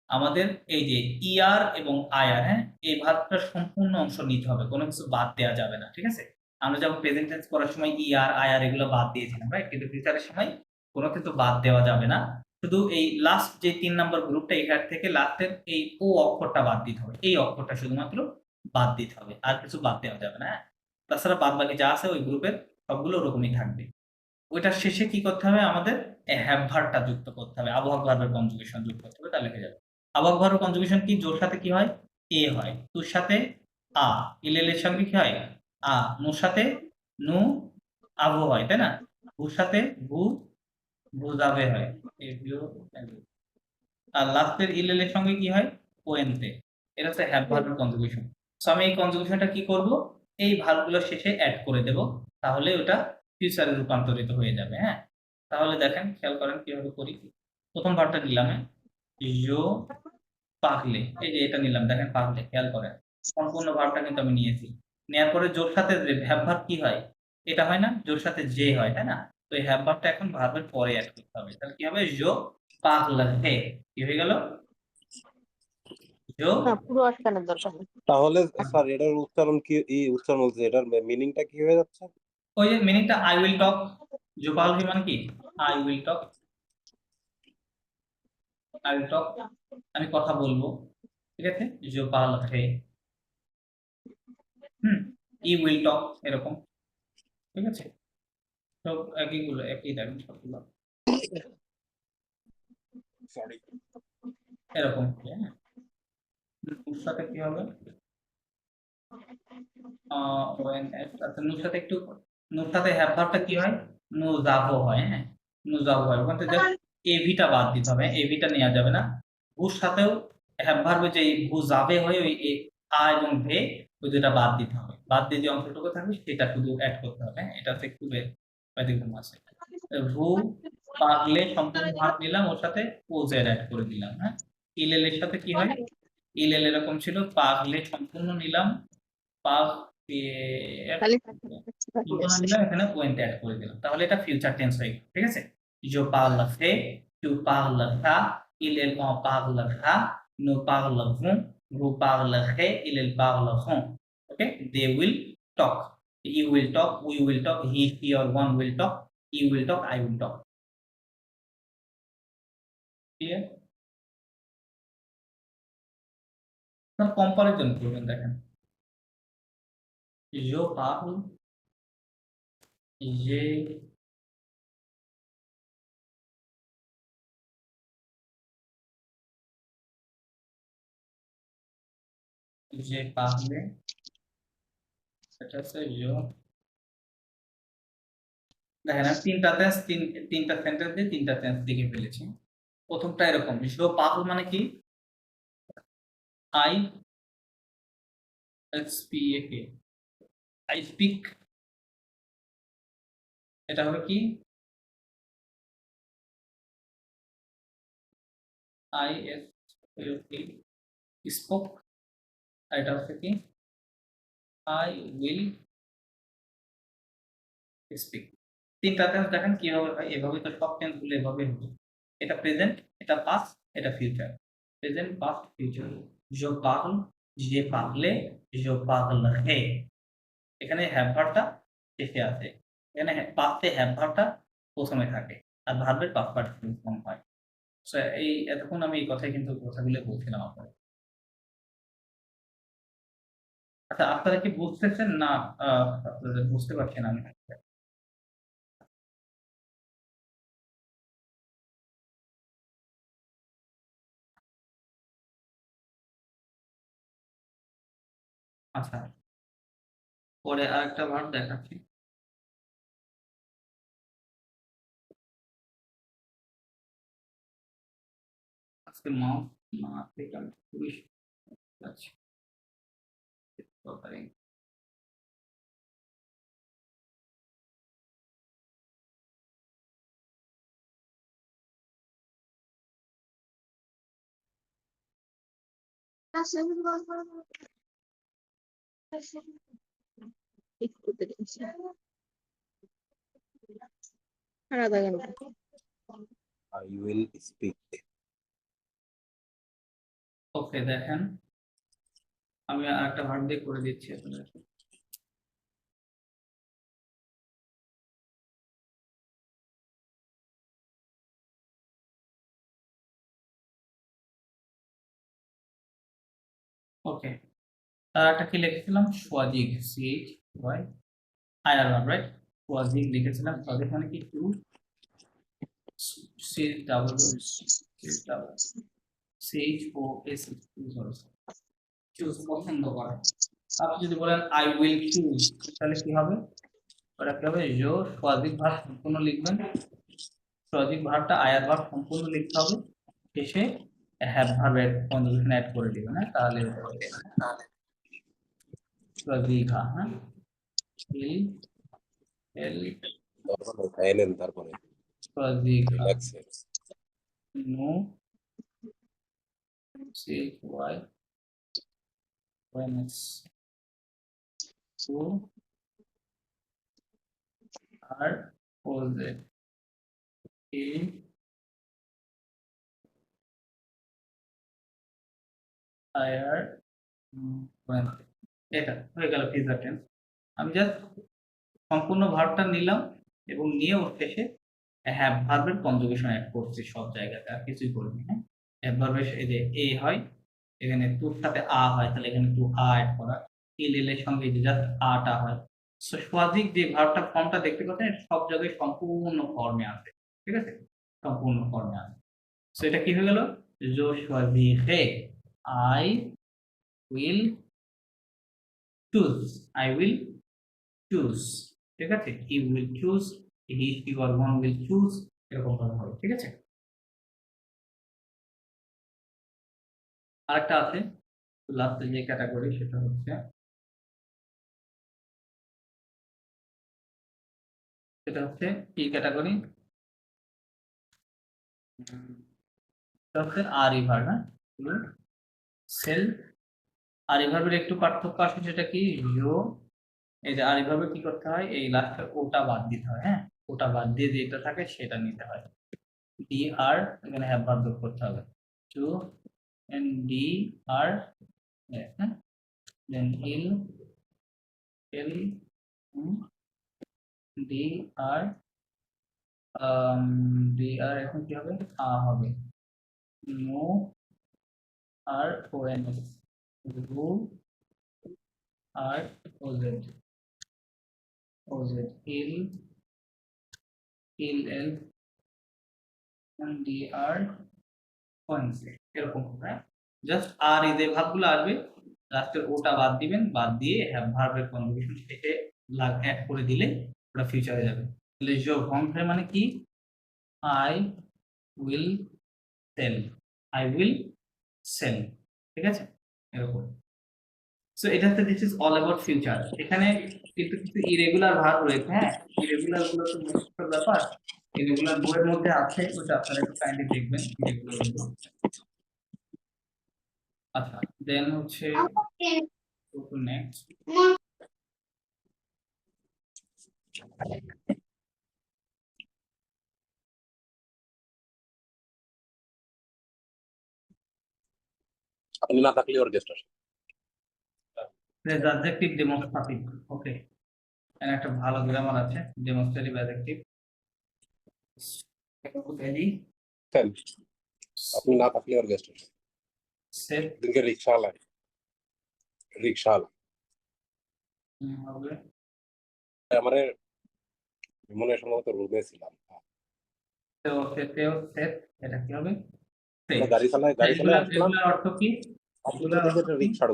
S1: আমাদের এই যে ইয়ার এবং আয়ার, হ্যাঁ, এই ভার্বটার সম্পূর্ণ অংশ নিতে হবে, কোনো কিছু বাদ দেওয়া যাবে না, ঠিক আছে? আমরা যখন প্রেজেন্ট টেন্স করার সময় ইয়ার আয়ার এগুলো বাদ দিয়েছিলাম, রাইট? কিন্তু ফিউচারের সময় কোনো কিছু বাদ দেওয়া যাবে না, শুধু এই লাস্ট যে 3 নাম্বার গ্রুপটা এখান থেকে লাস্টের এই ও অক্ষরটা বাদ দিতে হবে, এই অক্ষরটা শুধুমাত্র বাদ দিতে হবে, আর কিছু বাদ দেওয়া যাবে না, হ্যাঁ। তাছাড়া বাদ বাকি যা আছে ওই গ্রুপের সবগুলো ওরকমই থাকবে। ওইটার শেষে কি করতে হবে? আমাদের হ্যাভ ভার্বটা যুক্ত করতে হবে, আবহাওয়া ভার্বের কনজুগেশন যুক্ত করতে হবে, তাহলে হয়ে যাবে। আবহাওয়া ভার্বের কনজুগেশন কি? জোর সাথে কি হয়? এ হয়, তুর সাথে আ, ইলেলের সঙ্গে কি হয়? আ, নুর সাথে নু, আবু হয়, তাই না? ভুর সাথে ভু, বুঝাবে হয়, আর লাস্টের ইলেল এর সঙ্গে কি হয়? ওএনতে। এটা হচ্ছে হ্যাভ ভার্বের কনজুগেশন। সো আমি এই কনজুগেশনটা কি করব? এই ভার্বগুলোর শেষে অ্যাড করে দেব, তাহলে ওটা ফিউচারে রূপান্তরিত হয়ে যাবে, হ্যাঁ। তাহলে দেখেন খেয়াল করেন কিভাবে করি। প্রথম ভার্বটা নিলাম, হ্যাঁ, জো পাগলে, এই যে এটা নিলাম, দেখেন পাগলে, খেয়াল করেন সম্পূর্ণ ভার্বটা কিন্তু আমি নিয়েছি। নেয়ার পরে জোর সাথে হ্যাভ ভার্ব কি হয়? এটা হয় না, জোর সাথে যে হয়, তাই না? তো এই হ্যাভ ভার্বটা এখন ভার্বের পরে অ্যাড করতে হবে, তাহলে কি হবে? জো পাগলে, কি হয়ে গেল? জো
S2: না পুরো আটকানোর দরকার নেই।
S4: তাহলে স্যার এটার উচ্চারণ কি, এই উচ্চারণ বলতে এটার মিনিংটা কি হয়ে যাচ্ছে?
S1: ওই যে মিনিংটা আই উইল টক, জো পাগলে মানে কি? I will talk, I will talk, আমি কথা বলবো, ঠিক আছে? জো পাগলে, ই উইল টক, এরকম, ঠিক আছে? তো একইগুলো, একই দেখেন সবগুলো
S4: সরি।
S1: এরকম হবে, হ্যাঁ। নুর সাথে কি হবে? ওএনএস, আচ্ছা নুর সাথে একটু, নুর সাথে হ্যাভ ভার্বটা কি হয়? নুজাভো হয়, হ্যাঁ, নুজাভো হয়। ওখান থেকে জাস্ট এভিটা বাদ দিতে হবে, এভিটা নেওয়া যাবে না। ভুর সাথেও হ্যাভ ভার্বে যে ভু যাবে হয় ওই আ এবং ভে, ওই দুটা বাদ দিতে হবে, বাদ দিয়ে যে অংশটুকু থাকবে সেটা শুধু অ্যাড করতে হবে, হ্যাঁ। এটা হচ্ছে একটু ব্যতিক্রম আছে। ভু পাগলে সম্পূর্ণ ভার্ব নিলাম, ওর সাথে ওজেড অ্যাড করে দিলাম, হ্যাঁ। ইলেল এর সাথে কি হয়? ইলেল এরকম ছিল, পাগলে সম্পূর্ণ নিলাম, পাগ
S2: তাহলে
S1: সম্পূর্ণ নিলাম, এখানে ওয়েন্ট অ্যাড করে দিলাম, তাহলে এটা ফিউচার টেন্স হয়ে গেল, ঠিক আছে? जो parle fait, tu parles ça, ils en parlera, nous parlerons, vous parlerez, ils parleront. Okay? They will talk. You will talk, we will talk, he, she or one will talk, you will talk, I will talk. Clear? না comparison করবেন, দেখেন जो parle, je parle, এটা হচ্ছে जो, দেখেন আমি তিনটা সেন্টেন্স দিয়ে তিনটা টেন্স লিখে ফেলেছি। প্রথমটা এরকম, জো পাগল মানে কি? আই স্পিক, আই স্পিক, এটা হবে কি? আই স্পোক, আর এটা হচ্ছে কি? I will speak. তিনটা টেন্স দেখেন কিভাবে হয়, এভাবে তো সব টেন্স গুলো এভাবে হবে। এটা প্রেজেন্ট, এটা পাস্ট, এটা ফিউচার। Present, past, future. जो पागल, je parle, जो पागल है, এখানে হ্যাভ ভার্বটা শেষে আছে, এখানে পাস্টে হ্যাভ ভার্বটা প্রথমে থাকে আর ভার্বের পাস্ট পার্টিসিপল ফর্ম হয়। সো এই এতক্ষণ আমি এই কথাই কিন্তু কথাগুলো বলছিলাম আপনাদের। আচ্ছা, আপনারা কি বুঝতেছেন না আপনাদের বুঝতে পারছেন আমি? আচ্ছা, পরে আরেকটা ভার্ব দেখাচ্ছি। আজকে মাউস না থেকে আমি খুবই যাচ্ছি।
S2: আর আধা ঘন্টা।
S4: I will speak.
S1: ওকে, দেখেন আমি আরেকটা ভার্ব দিয়ে করে দিচ্ছি আপনাদের। ওকে, তার একটা কি লিখেছিলাম? সোয়াজিগ, CH Y IR verb, right? সোয়াজিগ লিখেছিলাম। সোয়াজিগ মানে কি? To C double CH O S, choose, পছন্দ করা। আপনি যদি বলেন আই উইল চুজ, তাহলে কি হবে? ওটা কি হবে? জো সোয়াজিগ ভার্ব সম্পূর্ণ লিখবেন, সোয়াজিগ ভার্বটা আয়ার ভার্ব সম্পূর্ণ লিখতে হবে, শেষে হ্যাভ ভার্বের কনজুগেশন অ্যাড করে দিবেন। হ্যাঁ, তাহলে সোয়াজিগা, হ্যাঁ, উইল এল
S4: তারপরে সাইলেন্ট, তারপরে
S1: সোয়াজিগা,
S4: রিল্যাক্সে।
S1: নো সি ওয়াই ওয়েনস টু আর ও জেড ই আইআর ওয়েন। এটা হয়ে গেল ফিউচার টেন্স। আমি জাস্ট সম্পূর্ণ ভার্বটা নিলাম এবং নিয়ে ওর শেষে হ্যাভ ভার্বের কনজুগেশন অ্যাড করছি সব জায়গাতে, আর কিছুই করিনি। হ্যাঁ, হ্যাভ ভার্বের এই যে এ হয়, এখানে টুর সাথে আ হয়, তাহলে এখানে টু আ অ্যাড করা, ইল এর সঙ্গে যে জাস্ট আটা হয়। সো সোয়াজিক যে ভার্বটা ফর্মটা দেখতে পাচ্ছেন, সব জায়গায় সম্পূর্ণ ফর্মে আছে, ঠিক আছে? সম্পূর্ণ ফর্মে আছে। সো এটা কি হয়ে গেল? জো সোয়াজিগে I will choose, I will choose, ঠিক আছে? He will choose, he she or one will choose, এরকম ভাবে হবে, ঠিক আছে? আরেকটা আছে লাস্টে যে ক্যাটাগরি, সেটা হচ্ছে কি ক্যাটাগরি? এটা হচ্ছে আর রিভার, হ্যাঁ, সেল। আর রিভার্বের একটু পার্থক্য আছে, সেটা কি? ইউ, এই যে আর রিভার্বে কি করতে হয়? এই লাস্টে ওটা বাদ দিতে হয়। হ্যাঁ, ওটা বাদ দিয়ে যেটা থাকে সেটা নিতে হয়। ডি আর এখানে হ্যাভ ভার্ব যোগ করতে হবে। টু এন ডি আর, হ্যাঁ, দেন ইল এল ডি আর, ডি আর এখন কি হবে? হবে নো আর ও এন এস, রু আর ও জেড, ইল এল ডি আর পয়েন্টস, এরকম হবে। জাস্ট আর এই যে ভার্বগুলো আসবে, লাস্টের ওটা বাদ দিবেন, বাদ দিয়ে হ্যাভ ভার্বের কনজুগেশন শেষে অ্যাড করে দিলে ওটা ফিউচারে যাবে। তাহলে জো ভংফে মানে কি? I will sell, I will sell, ঠিক আছে? এরকম। সো এটা হচ্ছে this is all about future. এখানে কিন্তু কিছু ইরেগুলার ভার্ব রয়েছে। হ্যাঁ, ইরেগুলার গুলো তো মুখ্য ব্যাপার, ইরেগুলার বইয়ের মধ্যে আছে, ওটা আপনারা একটু কাইন্ডলি দেখবেন ইরেগুলার গুলো। আচ্ছা, দেন হচ্ছে নেক্সট।
S4: আপনি না থাকলে ওর গেস্ট আসে।
S1: প্রেজ অ্যাডজেক্টিভ ডেমনস্ট্রেটিভ। ওকে, এখানে একটা ভালো গ্রামার আছে, ডেমনস্ট্রেটিভ অ্যাডজেক্টিভ।
S4: স্যার, আপনি না থাকলে আর গেস্ট
S1: সেট
S4: দিনকে রিক্সাওয়ালা
S1: হবে
S4: আমার মনে হয় সম্ভবত রুমে ছিলাম।
S1: সেট, এটা কি হবে? সেট।
S4: আমরা গাড়ি চালায় আসলাম,
S1: এগুলোর অর্থ কি?
S4: আপনি তো দেখে একটা রিক্সার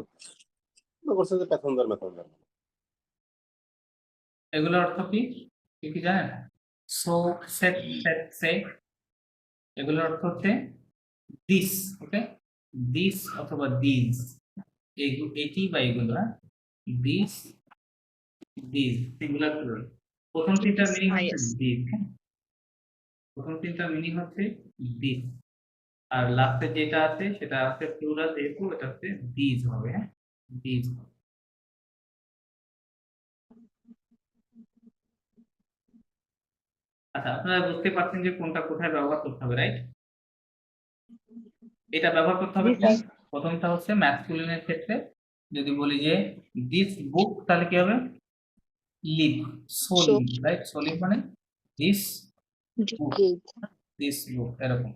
S4: মনে করছেন যে প্যাসেঞ্জার মেসেঞ্জার।
S1: এগুলোর অর্থ কি কি কি জানেন? সো, সেট, সে, এগুলোর অর্থ হচ্ছে দিস। ওকে, দিস অথবা দিস, এটি বা এগুলো, হ্যাঁ, দিস, দিস, সিঙ্গুলার প্লুরাল। প্রথম তিনটার মিনিং হচ্ছে
S2: Yes.
S1: দিস, হ্যাঁ, প্রথম তিনটার মিনিং হচ্ছে দিস, আর লাস্টে যেটা আছে সেটা হচ্ছে প্লুরাল, যেহেতু এটা হচ্ছে দিস হবে, হ্যাঁ, দিস। আচ্ছা, আপনারা বুঝতে পারছেন যে কোনটা কোথায় ব্যবহার করতে হবে, রাইট? এটা ব্যবহার করতে হবে
S2: জি
S1: কি?
S2: স্যার।
S1: প্রথমটা হচ্ছে ম্যাসকুলিনের ক্ষেত্রে যদি বলি যে দিস বুক, তাহলে কি হবে? লিভ, সো
S2: So,
S1: লিভ, রাইট? সো লিভ মানে this book,
S2: good.
S1: This book, এরকম।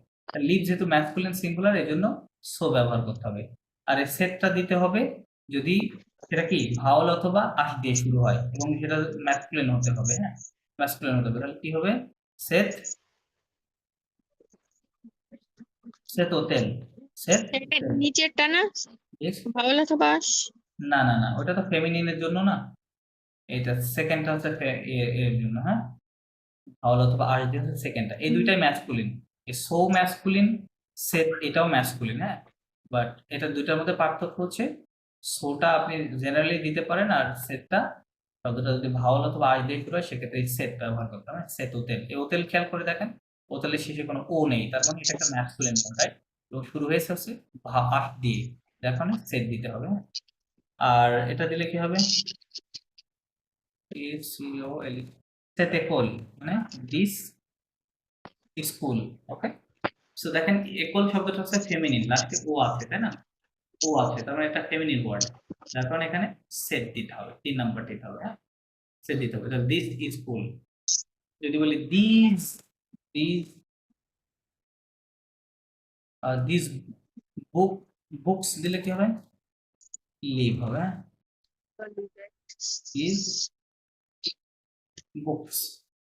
S1: লিভ যেহেতু ম্যাসকুলিন সিঙ্গুলার, এই জন্য সো ব্যবহার করতে হবে। আর এই সেটটা দিতে হবে যদি সেটা কি ভাওয়াল অথবা আশ দিয়ে শুরু হয়, এবং সেটা ম্যাসকুলিন হতে হবে, হ্যাঁ, ম্যাসকুলিন হতে হবে। তাহলে কি হবে? সেট, সেট হোটেল, সেট
S2: এটা নিচেরটা না?
S1: yes।
S2: ভাওয়াল অথবা আশ?
S1: না না না, ওটা তো ফেমিনিনের জন্য না, এটা সেকেন্ডটা হচ্ছে এর জন্য, হ্যাঁ, ভাওয়াল অথবা আশ দিয়ে হচ্ছে সেকেন্ডটা, এই দুইটাই ম্যাসকুলিন। এই সো ম্যাসকুলিন, সেট এটাও ম্যাসকুলিন, হ্যাঁ, বাট এটা দুইটার মধ্যে পার্থক্য হচ্ছে সোটা আপনি জেনারেলি দিতে পারেন, আর সেটটা শব্দটা যদি ভাওয়াল অথবা আশ দিয়ে শুরু হয় সেক্ষেত্রে সেট ব্যবহার করতে হবে। সেট ওতেল, এই ওতেল খেয়াল করে দেখেন, ওতেলের শেষে কোনো ও নেই, তার মানে এটা একটা ম্যাসকুলিন, রাইট? এবং শুরু হয়েছে হচ্ছে আশ দিয়ে, এখন সেট দিতে হবে, হ্যাঁ। আর এটা দিলে কি হবে? ACOL, সেটেকল, মানে দিস স্কুল। ওকে, সো দেখেন একল শব্দটা হচ্ছে ফেমিনিন, লাস্টে ও আছে, তাই না? ও আছে, তার মানে এটা ফেমিনিন ওয়ার্ড, যার কারণে এখানে সেট দিতে হবে, 3 নাম্বার দিতে হবে, হ্যাঁ, সেট দিতে হবে। দিস স্কুল, যদি বলি this, this this book, books দিলে কি হবে? লিভ হবে, হ্যাঁ, this books,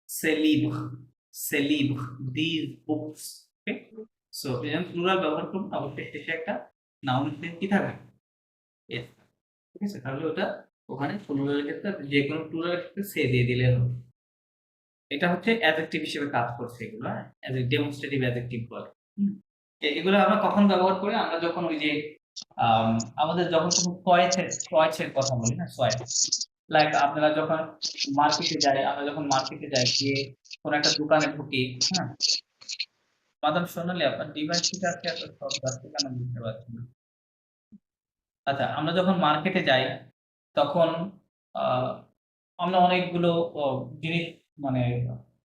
S1: saliv, these books। Okay, so যখন প্লুরাল ব্যবহার করুন অবশ্যই শেষে একটা নাউন কি থাকবে, এস, ঠিক আছে? তাহলে ওটা ওখানে প্লুরালের ক্ষেত্রে যে কোনো প্লুরালের ক্ষেত্রে সে দিয়ে দিলে হবে। এটা হচ্ছে অ্যাডজেক্টিভ হিসেবে কাজ করছে, এগুলো, হ্যাঁ, অ্যাজ এ ডেমনস্ট্রেটিভ অ্যাডজেক্টিভ বলে। এগুলো আমরা কখন ব্যবহার করি? আমরা যখন ওই যে আমাদের যখন কোনো চয়েসের কথা বলি, না, চয়েস, লাইক আপনারা যখন মার্কেটে যাই, আমরা যখন মার্কেটে যাই, গিয়ে কোনো একটা দোকানে ঢুকি, হ্যাঁ, মাদাম সোনালি আপনার ডিভাইস থেকে আজকে এত শব্দ আসছে কেন বুঝতে পারছি না। আচ্ছা, আমরা যখন মার্কেটে যাই তখন আহ, আমরা অনেকগুলো জিনিস মানে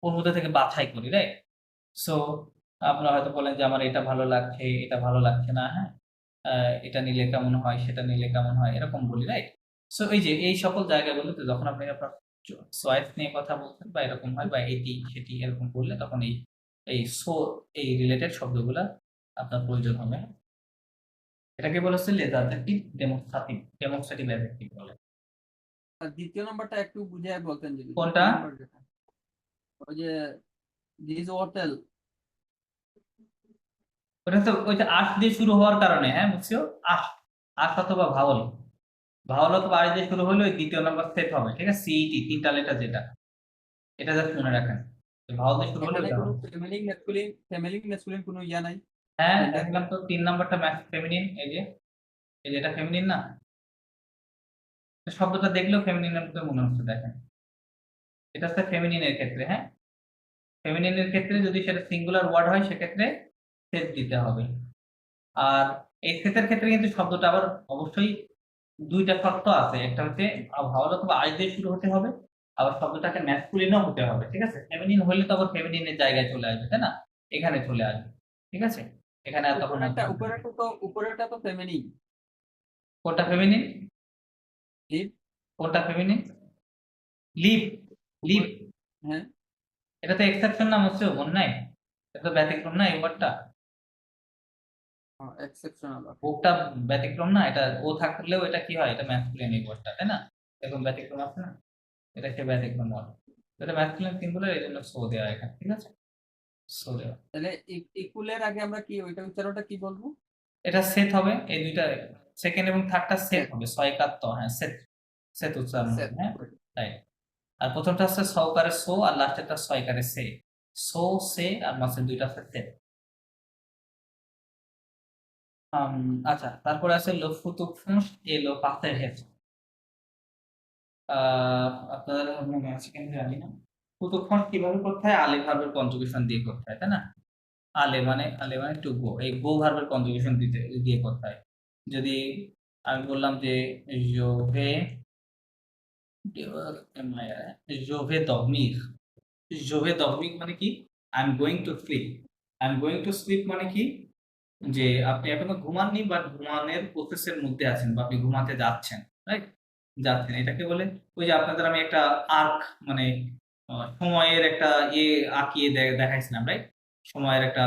S1: ওর মধ্যে থেকে বাছাই করি, রাইট? সো আপনারা হয়তো বলেন যে আমার এটা ভালো লাগছে, এটা ভালো লাগছে না, হ্যাঁ, এটা নিলে কেমন হয়, সেটা নিলে কেমন হয়, এরকম বলি, রাইট? সো এই যে এই সকল জায়গাগুলোতে যখন আপনি আপনার চয়েস নিয়ে কথা বলছেন বা এরকম হয় বা এটি সেটি এরকম বললে, তখন এই এই সো এই রিলেটেড শব্দগুলা আপনার প্রয়োজন হবে। এটাকে বলা হচ্ছে লেজার অ্যাডজেক্টিভ, ডেমনস্ট্রেটিভ অ্যাডজেক্টিভ বলে।
S3: আর দ্বিতীয় নাম্বারটা একটু বুঝিয়ে বলতেন যদি।
S1: কোনটা?
S3: দ্বিতীয় নাম্বার যেটা, ওই যে দিস হোটেল,
S1: ওটা তো ওই যে আশ দিয়ে শুরু হওয়ার কারণে, হ্যাঁ, বুঝছো? আশ, আশ অথবা ভাওয়াল, ভাওয়াল অথবা আশ দিয়ে শুরু হলে ওই দ্বিতীয় নাম্বার সেট হবে, ঠিক আছে? সিইটি, তিনটা লেটার যেটা, এটা জাস্ট মনে রাখেন, ভাওয়াল দিয়ে শুরু হলে
S3: এখানে
S1: ওটা
S3: কোনো
S1: হবে।
S3: ফ্যামিলি ম্যাসকুলিন কোনো ইয়া নাই?
S1: হ্যাঁ,
S3: Gender?
S1: দেখলাম তো 3 নাম্বারটা ম্যাক্স ফেমিনিন, এই যে এটা ফেমিনিন না, শব্দটা দেখলেও ফেমিনিনের মতো মনে হচ্ছে, দেখেন, এটা হচ্ছে ফেমিনিনের ক্ষেত্রে, হ্যাঁ, ফেমিনিনের ক্ষেত্রে যদি সেটা সিঙ্গুলার ওয়ার্ড হয় সেক্ষেত্রে সেট দিতে হবে। আর এই সেটের ক্ষেত্রে কিন্তু শব্দটা আবার অবশ্যই দুইটা শর্ত আছে, একটা হচ্ছে ভাওয়াল অথবা আই দিয়ে শুরু হতে হবে, আবার শব্দটাকে ম্যাসকুলিনও হতে হবে, ঠিক আছে? ফেমিনিন হলে তো আবার ফেমিনিনের জায়গায় চলে আসবে, তাই না? এখানে চলে আসবে, ঠিক আছে? এখানে আর তখন
S3: উপরেরটা তো ফেমিনিন।
S1: কোনটা ফেমিনিন?
S3: লিভ,
S1: কোনটা ফেমিনিন? লিভ, লিভ।
S3: হ্যাঁ
S1: এটা তো এক্সেপশন নাম হচ্ছে, মনে নাই? এটা তো ব্যতিক্রম না এই ওয়ার্ডটা।
S3: এক্সেপশনাল।
S1: ওটা ব্যতিক্রম না, এটা ও থাকলেও এটা কি হয়, এটা ম্যাসকুলিন এই ওয়ার্ডটা, তাই না? এরকম ব্যতিক্রম আছে না, এটা সে ব্যতিক্রম ওয়ার্ড। এটা ম্যাসকুলিন সিঙ্গুলার, এই জন্য সো দেওয়া এখানে, ঠিক আছে? সো দেওয়া।
S3: তাহলে ইকুয়ালের আগে আমরা কি ওইটা উচ্চারণটা কি বলবো?
S1: এটা সেট হবে, এই দুইটা সেকেন্ড এবং থার্ডটা সেট
S3: Set.
S1: হবে, ছয় একাত্তর, হ্যাঁ সেট, সেট উচ্চারণ হবে,
S3: সেট।
S1: হ্যাঁ তাই। আর প্রথমটা হচ্ছে সহকারে সো, আর লাস্টেরটা ছয়কারে সে। সো সে আর মাঝে দুইটা আছে সেট। আচ্ছা, তারপরে আছে লো ফুতুকফুস এলো পাতের হেড। আপনাদের মনে আছে কিনা জানি না। ফুতুকফুস কিভাবে করতে হয়? আলে ভার্বের কনজুগেশন দিয়ে করতে হয়, তাই না? আলে মানে টু গো, এই গো ভার্বের কনজুগেশন দিয়ে করতে হয়। যদি আমি বললাম যে জোভে জোভে দগমিক, জোভে দগমিক মানে কি? I am going to slip. I am going to slip মানে কি? যে আপনি এখনো ঘুমাননি, বাট ঘুমানোর প্রসেসের মধ্যে আছেন, বা আপনি ঘুমাতে যাচ্ছেন, রাইট? যাচ্ছেন, এটাকে বলে ওই যে আপনাদের আমি একটা আর্ক, মানে সময়ের একটা ইয়ে আঁকিয়ে দেখাইছিলাম, রাইট? সময়ের একটা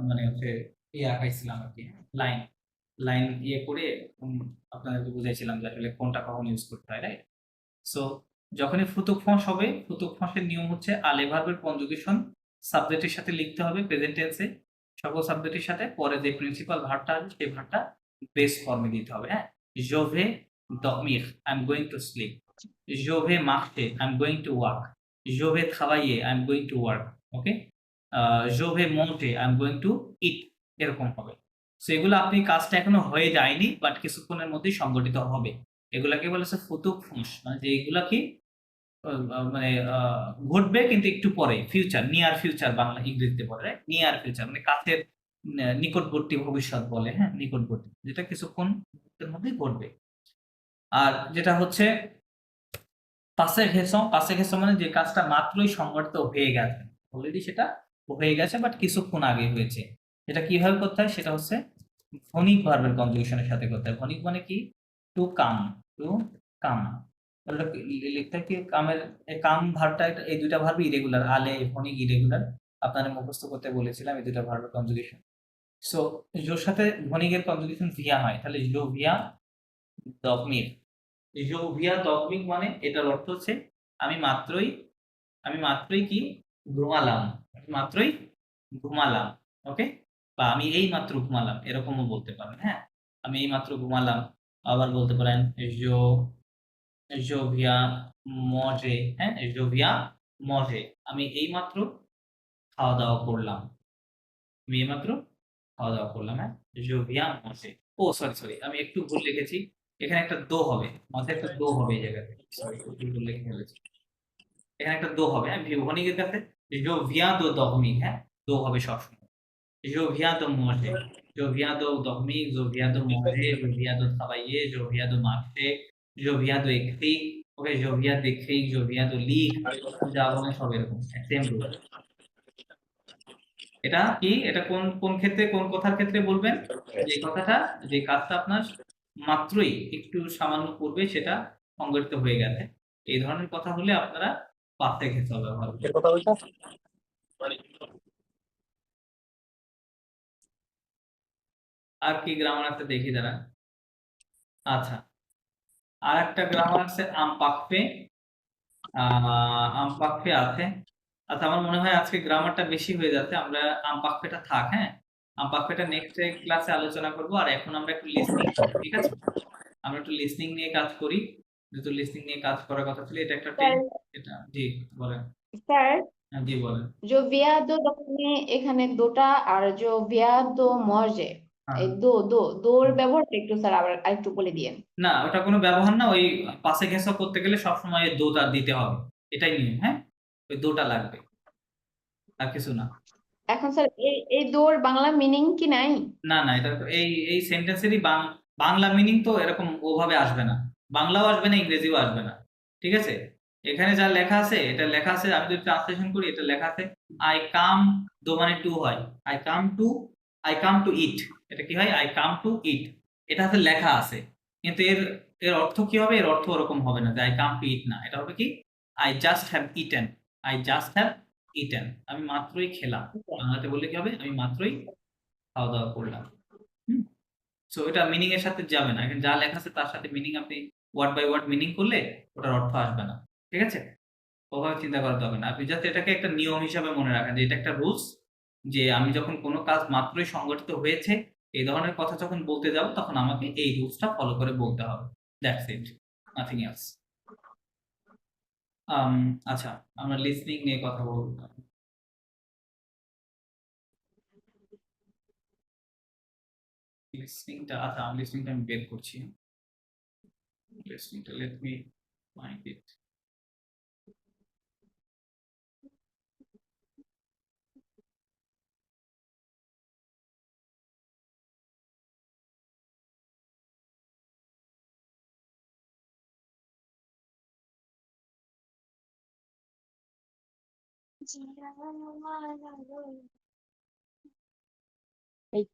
S1: মানে হচ্ছে ইয়ে আঁকাইছিলাম আর কি, লাইন লাইন ইয়ে করে আপনাদেরকে বুঝাইছিলাম যে আসলে কোনটা কখন ইউজ করতে হয়, রাইট? সো যখনই ফুতুক ফস হবে, ফুতুক ফসের নিয়ম হচ্ছে আলে ভার্বের কনজুগেশন সাবজেক্টের সাথে লিখতে হবে প্রেজেন্ট টেন্সে, সকল সাবজেক্টের সাথে, পরে যে প্রিন্সিপাল ভার্বটা আছে সেই ভার্বটা বেস ফর্মে দিতে হবে, হ্যাঁ? জোভে dormir, I am going to sleep. জোভে marcher, I am going to work. জোভে travailler, I am going to work. Okay? জোভে manger, I am going to eat, এরকম হবে। সো এগুলো আপনি কাজটা এখনো হয়ে যায়নি, বাট কিছুক্ষণের মধ্যেই সংগঠিত হবে। এগুলাকে বলে হচ্ছে ফুতুক ফুঁস, মানে যে এগুলা কি মানে ঘটবে কিন্তু একটু পরে, ফিউচার, নিয়ার ফিউচার বাংলা ইংরেজিতে বলে, নিয়ার ফিউচার মানে কাছের নিকটবর্তী ভবিষ্যৎ বলে, হ্যাঁ নিকটবর্তী, যেটা কিছুক্ষণ মুহূর্তের মধ্যেই ঘটবে। আর যেটা হচ্ছে পাশে ঘেঁষো মানে যে কাজটা মাত্রই সংগঠিত হয়ে গেছে, অলরেডি সেটা হয়ে গেছে, বাট কিছুক্ষণ আগে হয়েছে। এটা কিভাবে করতে হয়? সেটা হচ্ছে ফনিক ভার্বের কনজুগেশনের সাথে করতে হয়। ফনিক মানে কি? To come, to come. লিখতে হয় কি? কামের কাম ভার্বটা, এই দুইটা ভার্ব ইরেগুলার, আলে ফনিক ইরেগুলার, আপনাদের মুখস্থ করতে বলেছিলাম এই দুইটা ভার্বের কনজুগেশন। সো জোর সাথে ফনিকের কনজুগেশন ভিয়া হয়, তাহলে জো ভিয়া দগমির। জোভিয়া দগমিক মানে এটার অর্থ হচ্ছে আমি মাত্রই কি ঘুমালাম, আমি মাত্রই ঘুমালাম। ওকে? বা আমি এই মাত্র ঘুমালাম, এরকমও বলতে পারেন, হ্যাঁ? আমি এই মাত্র ঘুমালাম। আবার বলতে পারেন জো জোভিয়া মজে, হ্যাঁ জোভিয়া মজে, আমি এই মাত্র খাওয়া দাওয়া করলাম, আমি এই মাত্র খাওয়া দাওয়া করলাম, হ্যাঁ জোভিয়া মজে। ও সরি আমি একটু ভুল লিখেছি, এখানে একটা দো হবে, মাঝে একটা দো হবে এই জায়গাতে, সরি ভুল লিখে ফেলেছি। এখানে একটা দো হবে, হ্যাঁ ভিভনিকের কাছে জো ভিয়া দো দহমিক, হ্যাঁ দো হবে সবসময়। জো ভিয়া দো মজে, জো ভিয়া দো দহমিক, জো ভিয়া দো মজে, জো ভিয়া দো খাবাইয়ে, জো ভিয়া দো মার্শে, জো ভিয়া দো একটি, ওকে জো ভিয়া দেখি, জো ভিয়া দো লিখ, যা বলে সব এরকম সেম রুল। এটা কি? এটা কোন কোন ক্ষেত্রে, কোন কথার ক্ষেত্রে বলবেন? যে কথাটা, যে কাজটা আপনার মাত্রই একটু সামান্য পূর্বে সেটা সংগঠিত হয়ে গেছে, এই ধরনের কথা হলে আপনারা পাতে ক্ষেত্র ব্যবহার করবেন।
S4: কথা বলছো?
S1: আর কি গ্রামার আছে দেখি দাঁড়া। আচ্ছা, আর একটা গ্রামার আছে আমপাকপে, আমপাকপে আছে। আচ্ছা, আমার মনে হয় আজকে গ্রামারটা বেশি হয়ে যাচ্ছে, আমরা আমপাকপেটা থাক, হ্যাঁ আমপাকপেটা নেক্সট ক্লাসে আলোচনা করব। আর এখন আমরা একটু লিসনিং, ঠিক আছে? আমরা একটু লিসনিং নিয়ে কাজ করি, যেহেতু লিসনিং নিয়ে কাজ করার কথা ছিল, এটা একটা
S2: স্যার
S1: এটা জি বলেন।
S2: স্যার
S1: হ্যাঁ জি বলেন।
S2: জোভিয়াদো দোকানে এখানে দোটা, আর জোভিয়াদো মজে
S1: হ্যাঁ।
S2: এই দোর ব্যবহারটা একটু স্যার আবার আরেকটু বলে দিয়েন।
S1: না, ওটা কোনো ব্যবহার না, ওই পাশে ঘেঁষা করতে গেলে সবসময় দোটা দিতে হবে, এটাই নিয়ম, হ্যাঁ ওই দোটা লাগবে, আর কিছু না।
S2: এখন স্যার এই দোর বাংলা মিনিং কি নাই?
S1: না এটা তো এই সেন্টেন্সেরই বাংলা মিনিং তো এরকম ওভাবে আসবে না, বাংলাও আসবে না, ইংরেজিও আসবে না, ঠিক আছে? এখানে যা লেখা আছে, এটা লেখা আছে, আমি যদি ট্রান্সলেশন করি, এটা লেখা আছে আই কাম, দো মানে টু হয়, আই কাম টু ইট, এটা কি হয়? আই কাম টু ইট, এটা হাতে লেখা আছে, কিন্তু এর এর অর্থ কি হবে? এর অর্থ ওরকম হবে না যে আই কাম টু ইট না, এটা হবে কি I just have eaten. I just have eaten, আমি মাত্রই খেলাম। বাংলাতে বললে কি হবে? আমি মাত্রই খাওয়া দাওয়া করলাম। সো এটা মিনিং এর সাথে যাবে না, এখানে যা লেখা আছে তার সাথে মিনিং আপনি ওয়ার্ড বাই ওয়ার্ড মিনিং করলে ওটার অর্থ আসবে না। ঠিক আছে, ওভাবে চিন্তা করার দরকার না, আপনি জাস্ট এটাকে একটা নিয়ম হিসাবে মনে রাখেন যে এটা একটা রুলস, যে আমি যখন কোনো কাজ মাত্রই সংগঠিত হয়েছে এই ধরনের কথা যখন বলতে যাব তখন আমাকে এই রুলসটা ফলো করে বলতে হবে। That's it, nothing else. আচ্ছা, আমরা লিসনিং নিয়ে কথা বলবো। লিসনিংটা, আচ্ছা আমি লিসনিংটা আমি বের করছি। লিসনিংটা লেট মি ফাইন্ড ইট।
S2: এই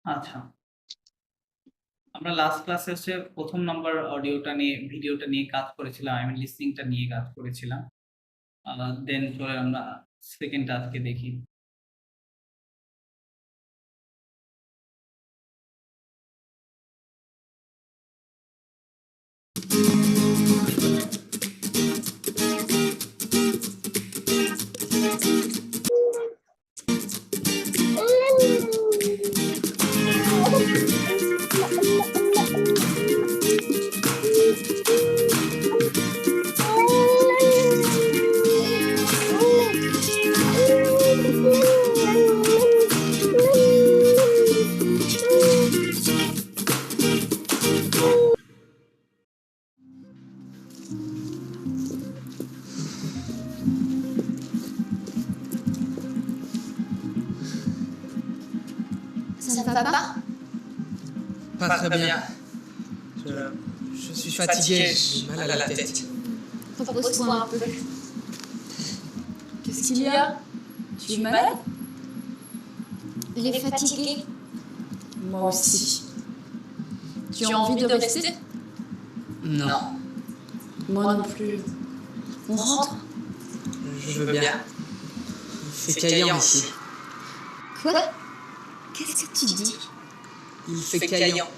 S1: আচ্ছা, আমরা লাস্ট ক্লাসে হচ্ছে প্রথম নাম্বার অডিওটা নিয়ে ভিডিওটা নিয়ে কাজ করেছিলাম, আমি লিসনিংটা নিয়ে কাজ করেছিলাম। দেন চলে আমরা সেকেন্ড টাস্কে দেখি।
S5: Ça ne va pas?
S6: Pas très bien. Je suis fatigué, j'ai mal à la tête.
S5: Repose-toi un peu. Qu'est-ce qu'il y a? Tu es malade?
S7: Il est fatigué.
S5: Moi aussi. Tu as envie de rester?
S6: Non,
S5: Moi non plus. On rentre?
S6: je veux bien. Il fait caillant ici.
S7: Quoi? Qu'est-ce que tu dis?
S6: Il fait caillant.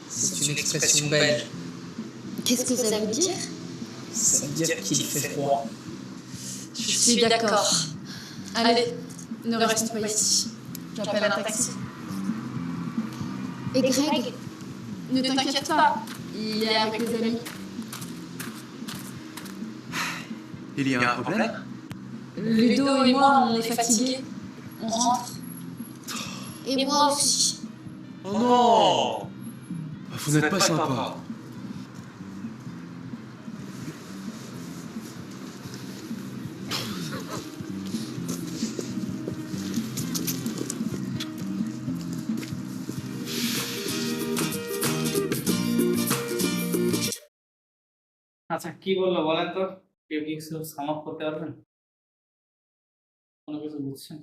S6: C'est une expression belge.
S7: Qu'est-ce que ça veut dire?
S6: Ça veut dire qu'il fait froid.
S5: Je suis d'accord. Allez, ne reste pas ici. J'appelle un taxi.
S7: Et Greg?
S5: Ne t'inquiète pas, il est avec les amis.
S8: Il y a un problème?
S5: Ludo et moi, on est fatigués. On rentre.
S7: Et moi aussi.
S8: Oh non! Vous n'êtes pas sympa.
S1: আচ্ছা, কি বললো বলেন তো, কেউ কি কিছু sum up করতে পারবেন? কোনো কিছু বুঝছেন?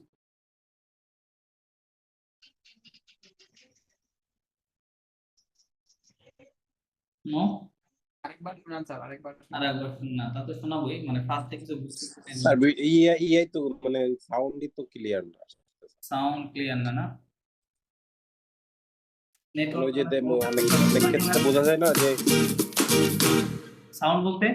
S1: নো?
S3: আরেকবার শোনান স্যার, আরেকবার
S1: আর একবার শুনুন না, তা তো শোনাবোই, মানে ফার্স্ট থেকে কিছু বুঝতে
S4: স্যার ইআই তো মানে সাউন্ডই তো ক্লিয়ার না।
S1: সাউন্ড ক্লিয়ার না, না
S4: মানে
S1: নেটওয়ার্ক
S4: ওই যে অনেক অনেক ক্ষেত্রে বোঝা যায় না যে
S1: সাউন্ড বলতে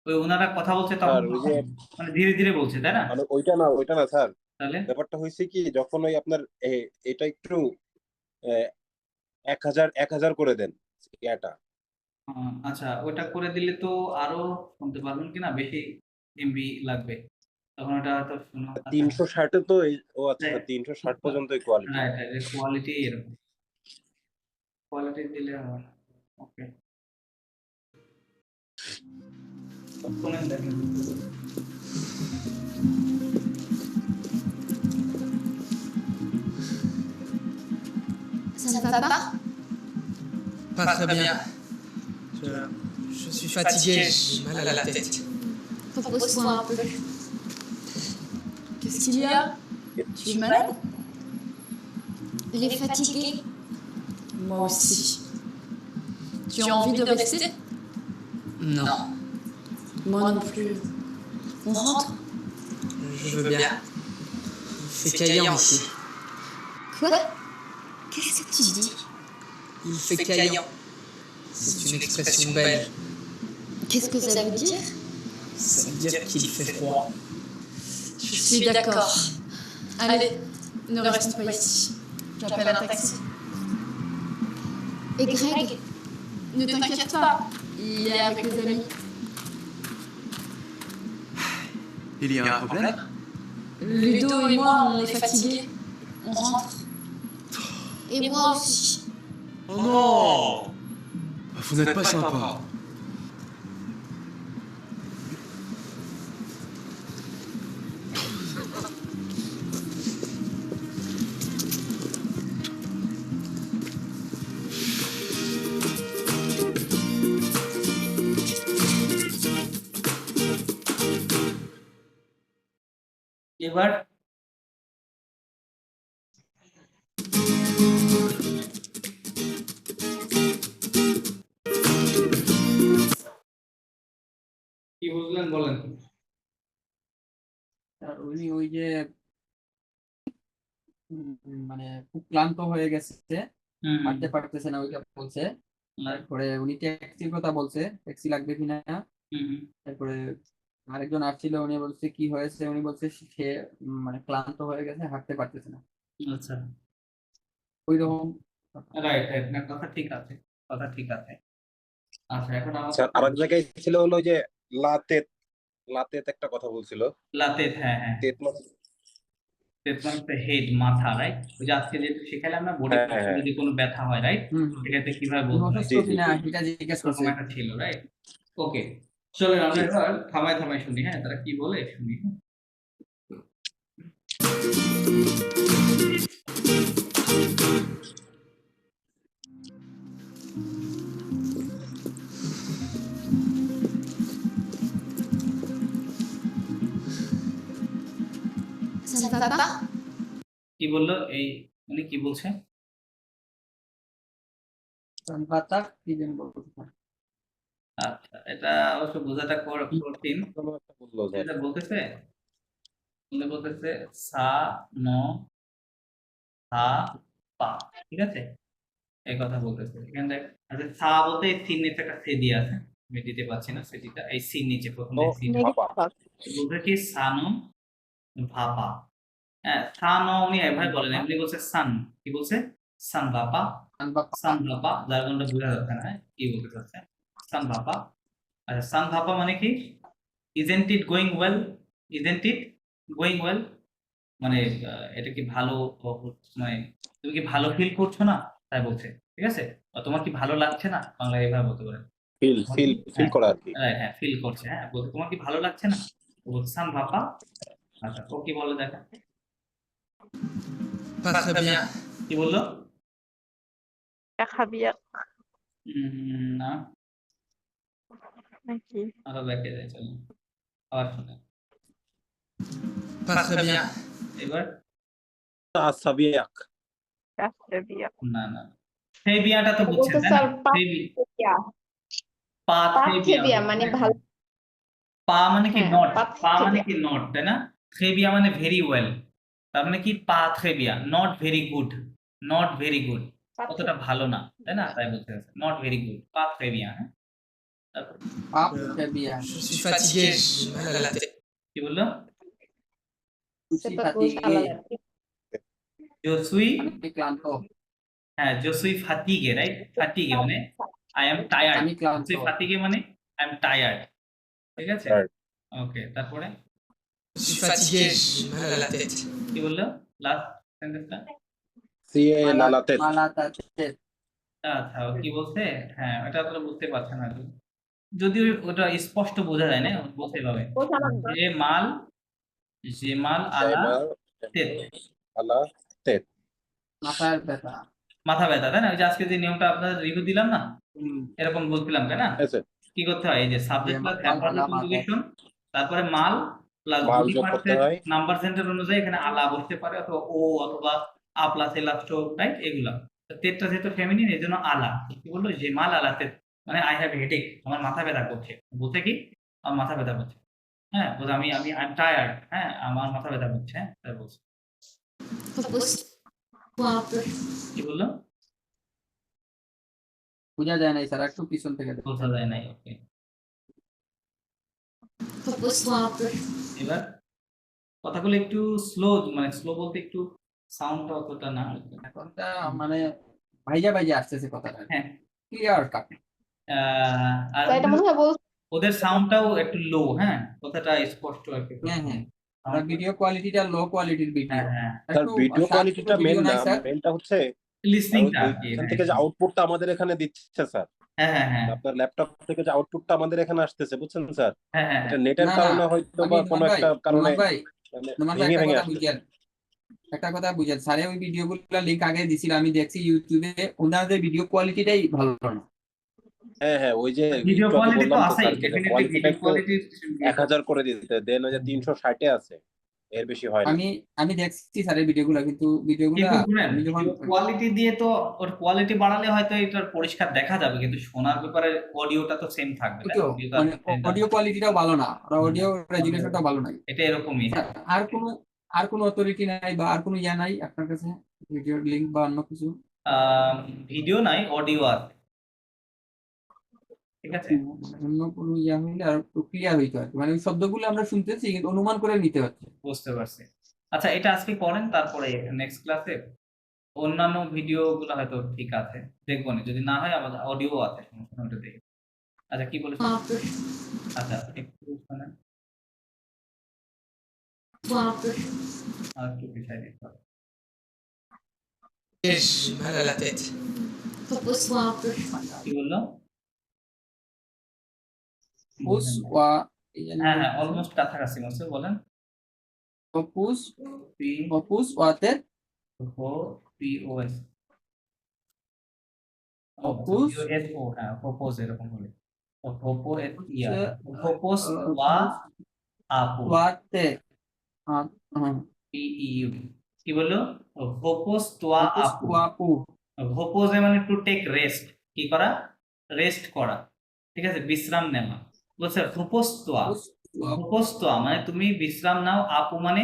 S1: ওই ওনারা কথা বলছে তখন
S4: স্যার ওই যে
S1: মানে ধীরে ধীরে বলছে, তাই না?
S4: মানে ওইটা না স্যার,
S1: তাহলে
S4: ব্যাপারটা হয়েছে কি যখন ওই আপনার এটা একটু 1000 করে দেন এটা
S1: আচ্ছা, ওটা করে দিলে তো আরো শুনতে পারবেন কিনা, বেশি এমবি লাগবে তখন, ওটা তো শোনা।
S4: 360 তো ও আচ্ছা 360 পর্যন্ত কোয়ালিটি।
S1: রাইট রাইট, কোয়ালিটি এরকম, কোয়ালিটি দিলে হবে না। ওকে, শুনেন দেখেন।
S5: Ça ne va pas?
S6: Pas très bien. Je suis fatigué, j'ai mal à la tête.
S5: Repose-toi un peu. Qu'est-ce qu'il y a? Tu es malade?
S7: Il est fatigué.
S5: Moi aussi. Tu as envie de rester?
S6: Non,
S5: Moi non plus. On rentre?
S6: je veux bien. Il fait caillant ici.
S7: Quoi? Qu'est-ce que tu dis?
S6: Il fait caillant. C'est une expression belge.
S7: Qu'est-ce que ça veut dire?
S6: Ça veut dire qu'il fait froid.
S5: Je suis d'accord. Allez, ne restons pas ici. J'appelle un taxi.
S7: Et Greg?
S5: Ne t'inquiète pas, il est avec les amis.
S8: Il y a un problème?
S5: Ludo et moi, on est fatigués. On rentre.
S7: Et moi aussi.
S8: Oh non! Vous n'êtes pas sympa.
S1: এবার কি বুঝলেন বলেন।
S3: আর উনি ওই যে মানে খুব ক্লান্ত হয়ে গেছে,
S1: হুম
S3: হাঁটতে পারতেছে না, ওইটা বলছে। তারপরে উনি ট্যাক্সির কথা বলছে, ট্যাক্সি লাগবে কিনা।
S1: হুম
S3: তারপরে আরেকজন আসছিল, উনি বলছে কি হয়েছে, উনি বলছে সে মানে ক্লান্ত হয়ে গেছে, হাঁটতে পারতেছে না,
S1: আচ্ছা,
S3: ওই রকম।
S1: রাইট রাইট, না কথা ঠিক আছে, কথা ঠিক আছে। আচ্ছা, এখন
S4: স্যার আরেক জায়গায় ছিল হলো ওই যে লাতেত লাতেত একটা কথা বলছিল।
S1: লাতেত, হ্যাঁ হ্যাঁ,
S4: তেত মানে
S1: তেত মানে হেড, মাথা, রাইট। ওই যে আজকে যে শিখাইলাম না, বডি
S4: হ্যাঁ, হ্যাঁ।
S1: যদি কোনো ব্যথা হয়, রাইট, সেটাতে কিভাবে
S3: উনি
S1: বলতে হয়,
S3: অসুস্থ
S4: জি, জি,
S3: কিনা
S4: জি।
S3: সেটা জিজ্ঞেস
S1: এরকম
S3: করছে।
S1: একটা ছিল, রাইট। ওকে, চলেন আমরা এবার থামায় থামায় শুনি, হ্যাঁ তারা কি বলে শুনি।
S5: Ça ne va pas?
S1: কি বললো এই, উনি কি বলছে?
S3: পাতা কি যেন বলছে।
S1: আচ্ছা, এটা অবশ্য বোঝাটা কঠিন।
S4: কোনো একটা বললো স্যার।
S1: এটা বলতেছে, উনি বলতেছে সা ন সা পা, ঠিক আছে, এই কথা বলতেছে এখানে দেখ। আচ্ছা, সা বলতে এই সিন নিচে একটা সে দিয়ে আছে, আমি দিতে পারছি না সেটিটা, এই সিন নিচে প্রথম
S4: ও,
S1: সিন
S4: ভাপা।
S1: বলতে কি সানম ভাপা। হ্যাঁ, সা ন উনি এভাবে বলেন, এমনি বলছে সান, কি বলছে সান ভাপা, সান ভাপা, যার কোনটা বোঝা যাচ্ছে না কি বলতে চাচ্ছে, সান ভাপা। আচ্ছা, সান ভাপা মানে কি, isn't it going well, isn't it going well, মানে এটা কি ভালো, মানে তুমি কি ভালো ফিল করছো না, তাই বলছে, ঠিক আছে। তোমার কি ভালো লাগছে না, বাংলা এইভাবে বলতে পারে।
S4: ফিল করা আর কি।
S1: হ্যাঁ, ফিল করছে, হ্যাঁ বলতে তোমার কি ভালো লাগছে না, ও বলছে সান ভাপা। আচ্ছা, ও কি বলে দেখা,
S6: Pas très bien.
S1: কি বললো?
S2: খাবিয়া
S1: না,
S2: নাকি?
S1: আরো ব্যাকে যাই, চলো আবার শুনে
S6: Pas très bien.
S1: এবার।
S4: সাবিয়াক।
S2: কাস্টাবিয়া।
S1: না না, সেই বিয়াটা তো বুঝছেন, তাই না?
S2: স্যার
S1: সেই বি-
S2: পাস্টিয়া। পাথেবিয়া মানে ভালো।
S1: পা মানে কি
S2: হ্যাঁ,
S1: নট, পা
S2: পাথেবিয়া।
S1: মানে কি নট, তাই না? থ্রেবিয়া মানে ভেরি ওয়েল, তার মানে কি পা থ্রেবিয়া, not very good, not very good, অতটা ভালো না, তাই না? তাই বলতে চাইছে নট ভেরি গুড, পা থ্রেবিয়া। হ্যাঁ, তারপর
S3: পাপ ফেবিয়া
S6: Je suis fatigué, j'ai mal à la tête.
S1: কি বললো?
S3: খুশি
S2: সেটা
S3: ফাতিগে
S2: আলাদা।
S1: জসুই,
S3: আমি ক্লান্ত
S1: হ্যাঁ জসুই ফাতিগে, রাইট? ফাতিগে মানে আই এম টায়ার্ড,
S3: আমি ক্লান্ত
S1: জসুই ফাতিগে মানে আই এম টায়ার্ড, ঠিক আছে?
S4: Tired.
S1: ওকে, তারপরে
S6: Je suis fatigué, j'ai mal à la tête.
S1: কি বললো লাস্ট সেন্টেন্সটা?
S4: সিএ লালাতে
S3: মালাতাতে
S1: আচ্ছা, ও কি বলছে? হ্যাঁ, এটা আপনারা বুঝতে পারছেন না, যদিও ওটা স্পষ্ট বোঝা যায় না, বলতে পারবে যে মাল আলা তেত,
S4: আলা তেত।
S3: মাথার ব্যথা
S1: মাথা ব্যথা, তাই না? ওই যে আজকে যে নিয়মটা আপনাদের রিভিউ দিলাম না, এরকম বলছিলাম, তাই না?
S4: আছে
S1: কি করতে হয়? এই যে সাবজেক্ট প্লাস
S3: মাল
S1: অ্যাডভার্ব
S3: আলা
S1: কনজুগেশন, তারপরে মাল প্লাস
S4: মাল
S1: বডি
S4: যোগ করতে
S1: পার্টসের
S4: হয়।
S1: নাম্বার সেন্টার অনুযায়ী এখানে আলা বসতে পারে, অথবা ও অথবা আ প্লাস এ লাস্ট, রাইট? এগুলা তো তেতটা যেহেতু ফেমিনিন, এই জন্য আলা। কি বললো? যে মাল আলা তেত মানে আই হ্যাভ হেডেক, আমার মাথা ব্যথা করছে, বলতে কি আমার মাথা ব্যথা করছে। হ্যাঁ, বলছে আমি আমি আই এম টায়ার্ড, হ্যাঁ আমার মাথা ব্যথা করছে, হ্যাঁ তাই বলছে।
S5: Repose-toi un peu.
S1: কি বললো?
S3: বোঝা যায় না স্যার, একটু পিছন থেকে দেখুন।
S1: বোঝা যায় নাই, ওকে।
S5: Repose-toi un peu.
S1: এবার কথাগুলো একটু স্লো, মানে স্লো বলতে একটু সাউন্ডটা অতটা না।
S3: এখনটা মানে ভাইজা ভাইজা আসতেছে কথাটা,
S1: হ্যাঁ,
S3: ক্লিয়ার কাট।
S1: আর
S2: তো এটা মনে হয়
S1: ওদের সাউন্ডটাও একটু লো, হ্যাঁ কথাটা স্পষ্ট একটু।
S3: হ্যাঁ হ্যাঁ, আর ভিডিও কোয়ালিটিটা লো কোয়ালিটির ভিডিও।
S1: হ্যাঁ হ্যাঁ,
S4: স্যার ভিডিও কোয়ালিটিটা মেন না, মেনটা হচ্ছে
S1: লিসনিংটা আর কি।
S4: এখান থেকে যে আউটপুটটা আমাদের এখানে দিচ্ছে স্যার,
S1: হ্যাঁ হ্যাঁ হ্যাঁ
S4: আপনার ল্যাপটপ থেকে যে আউটপুটটা আমাদের এখানে আসতেছে, বুঝছেন স্যার?
S1: হ্যাঁ হ্যাঁ
S4: এটা নেটের কারণে হয়তো বা কোনো একটা কারণে মানে ভেঙে ভেঙে আসছে।
S3: একটা কথা বুঝেন, স্যারে ওই ভিডিওগুলো লিংক আগে দিছিল, আমি দেখছি ইউটিউবে, ওনাদের ভিডিও কোয়ালিটিটাই ভালো না।
S4: হ্যাঁ হ্যাঁ, ওই যে
S1: ভিডিও
S4: একটু আগে
S1: কোয়ালিটি তো
S4: বললাম তো
S1: আছেই,
S4: স্যারকে যে
S1: ডেফিনেটলি
S4: কোয়ালিটিটা
S1: ভিডিও
S4: একটু
S1: কোয়ালিটি
S4: 1000 করে দিতে দেন, ওই যে 360 আছে, এর বেশি হয় না।
S3: আমি দেখছি স্যারের ভিডিওগুলো, কিন্তু ভিডিওগুলো
S1: কিন্তু শুনেন,
S3: আমি যখন
S1: কোয়ালিটি দিয়ে তো ওর কোয়ালিটি বাড়ালে হয়তো এটার পরিষ্কার দেখা যাবে, কিন্তু শোনার ব্যাপারে অডিওটা তো সেম থাকবে, তাই না? Audio তো
S3: মানে
S1: same থাকবে।
S3: অডিও কোয়ালিটিটাও ভালো না, অডিও রেজুলেশনটাও ভালো নাই।
S1: এটা এরকমই। হ্যাঁ।
S3: আর কোনো অথরিটি নাই বা আর কোনো ইয়া নাই আপনার কাছে, ভিডিওর লিংক বা অন্য কিছু?
S1: ভিডিও নাই, অডিও আছে, ঠিক আছে?
S3: অন্য কোনো ইয়া হইলে আর ক্লিয়ার হইতে হয়, মানে ওই শব্দগুলো আমরা শুনতেছি কিন্তু অনুমান করে নিতে হচ্ছে।
S1: বুঝতে পারছি। আচ্ছা, এটা আজকে করেন, তারপরে নেক্সট ক্লাসে অন্যান্য ভিডিও গুলো হয়তো ঠিক আছে, দেখবো না, যদি না হয় আমাদের অডিও আছে, সমস্যা নেই, ওটা দেখি। আচ্ছা, কি বলেছেন?
S5: Un peu.
S1: আচ্ছা, একটু শোনেন,
S5: Toi un peu.
S1: আর একটু পিছাই দিতে হবে।
S6: Et j'ai mal à la tête.
S5: Repose-toi un peu.
S1: কি বললো?
S3: পুস ওয়া
S1: হ্যাঁ হ্যাঁ, অলমোস্ট কাছাকাছি বলছে, বলেন।
S3: পুস
S1: পি
S3: পুস ওয়াতে
S1: ও পি ও এস,
S3: Opus.
S1: এস ও, হ্যাঁ প্রপোজ এরকম হলে প্রপো এস ইয়া
S3: হচ্ছে,
S1: প্রপোজ ওয়া আপু,
S3: ওয়াতে
S1: পি ই ইউ। কি বললো? প্রপোজ তোয়া আপু।
S3: ওয়াপু
S1: ভোপোজে মানে টু টেক রেস্ট, কি করা? রেস্ট করা, ঠিক আছে, বিশ্রাম নেওয়া। বলছে ভোপোস্তোয়া, ভোপোস্তোয়া মানে তুমি বিশ্রাম নাও, আপু মানে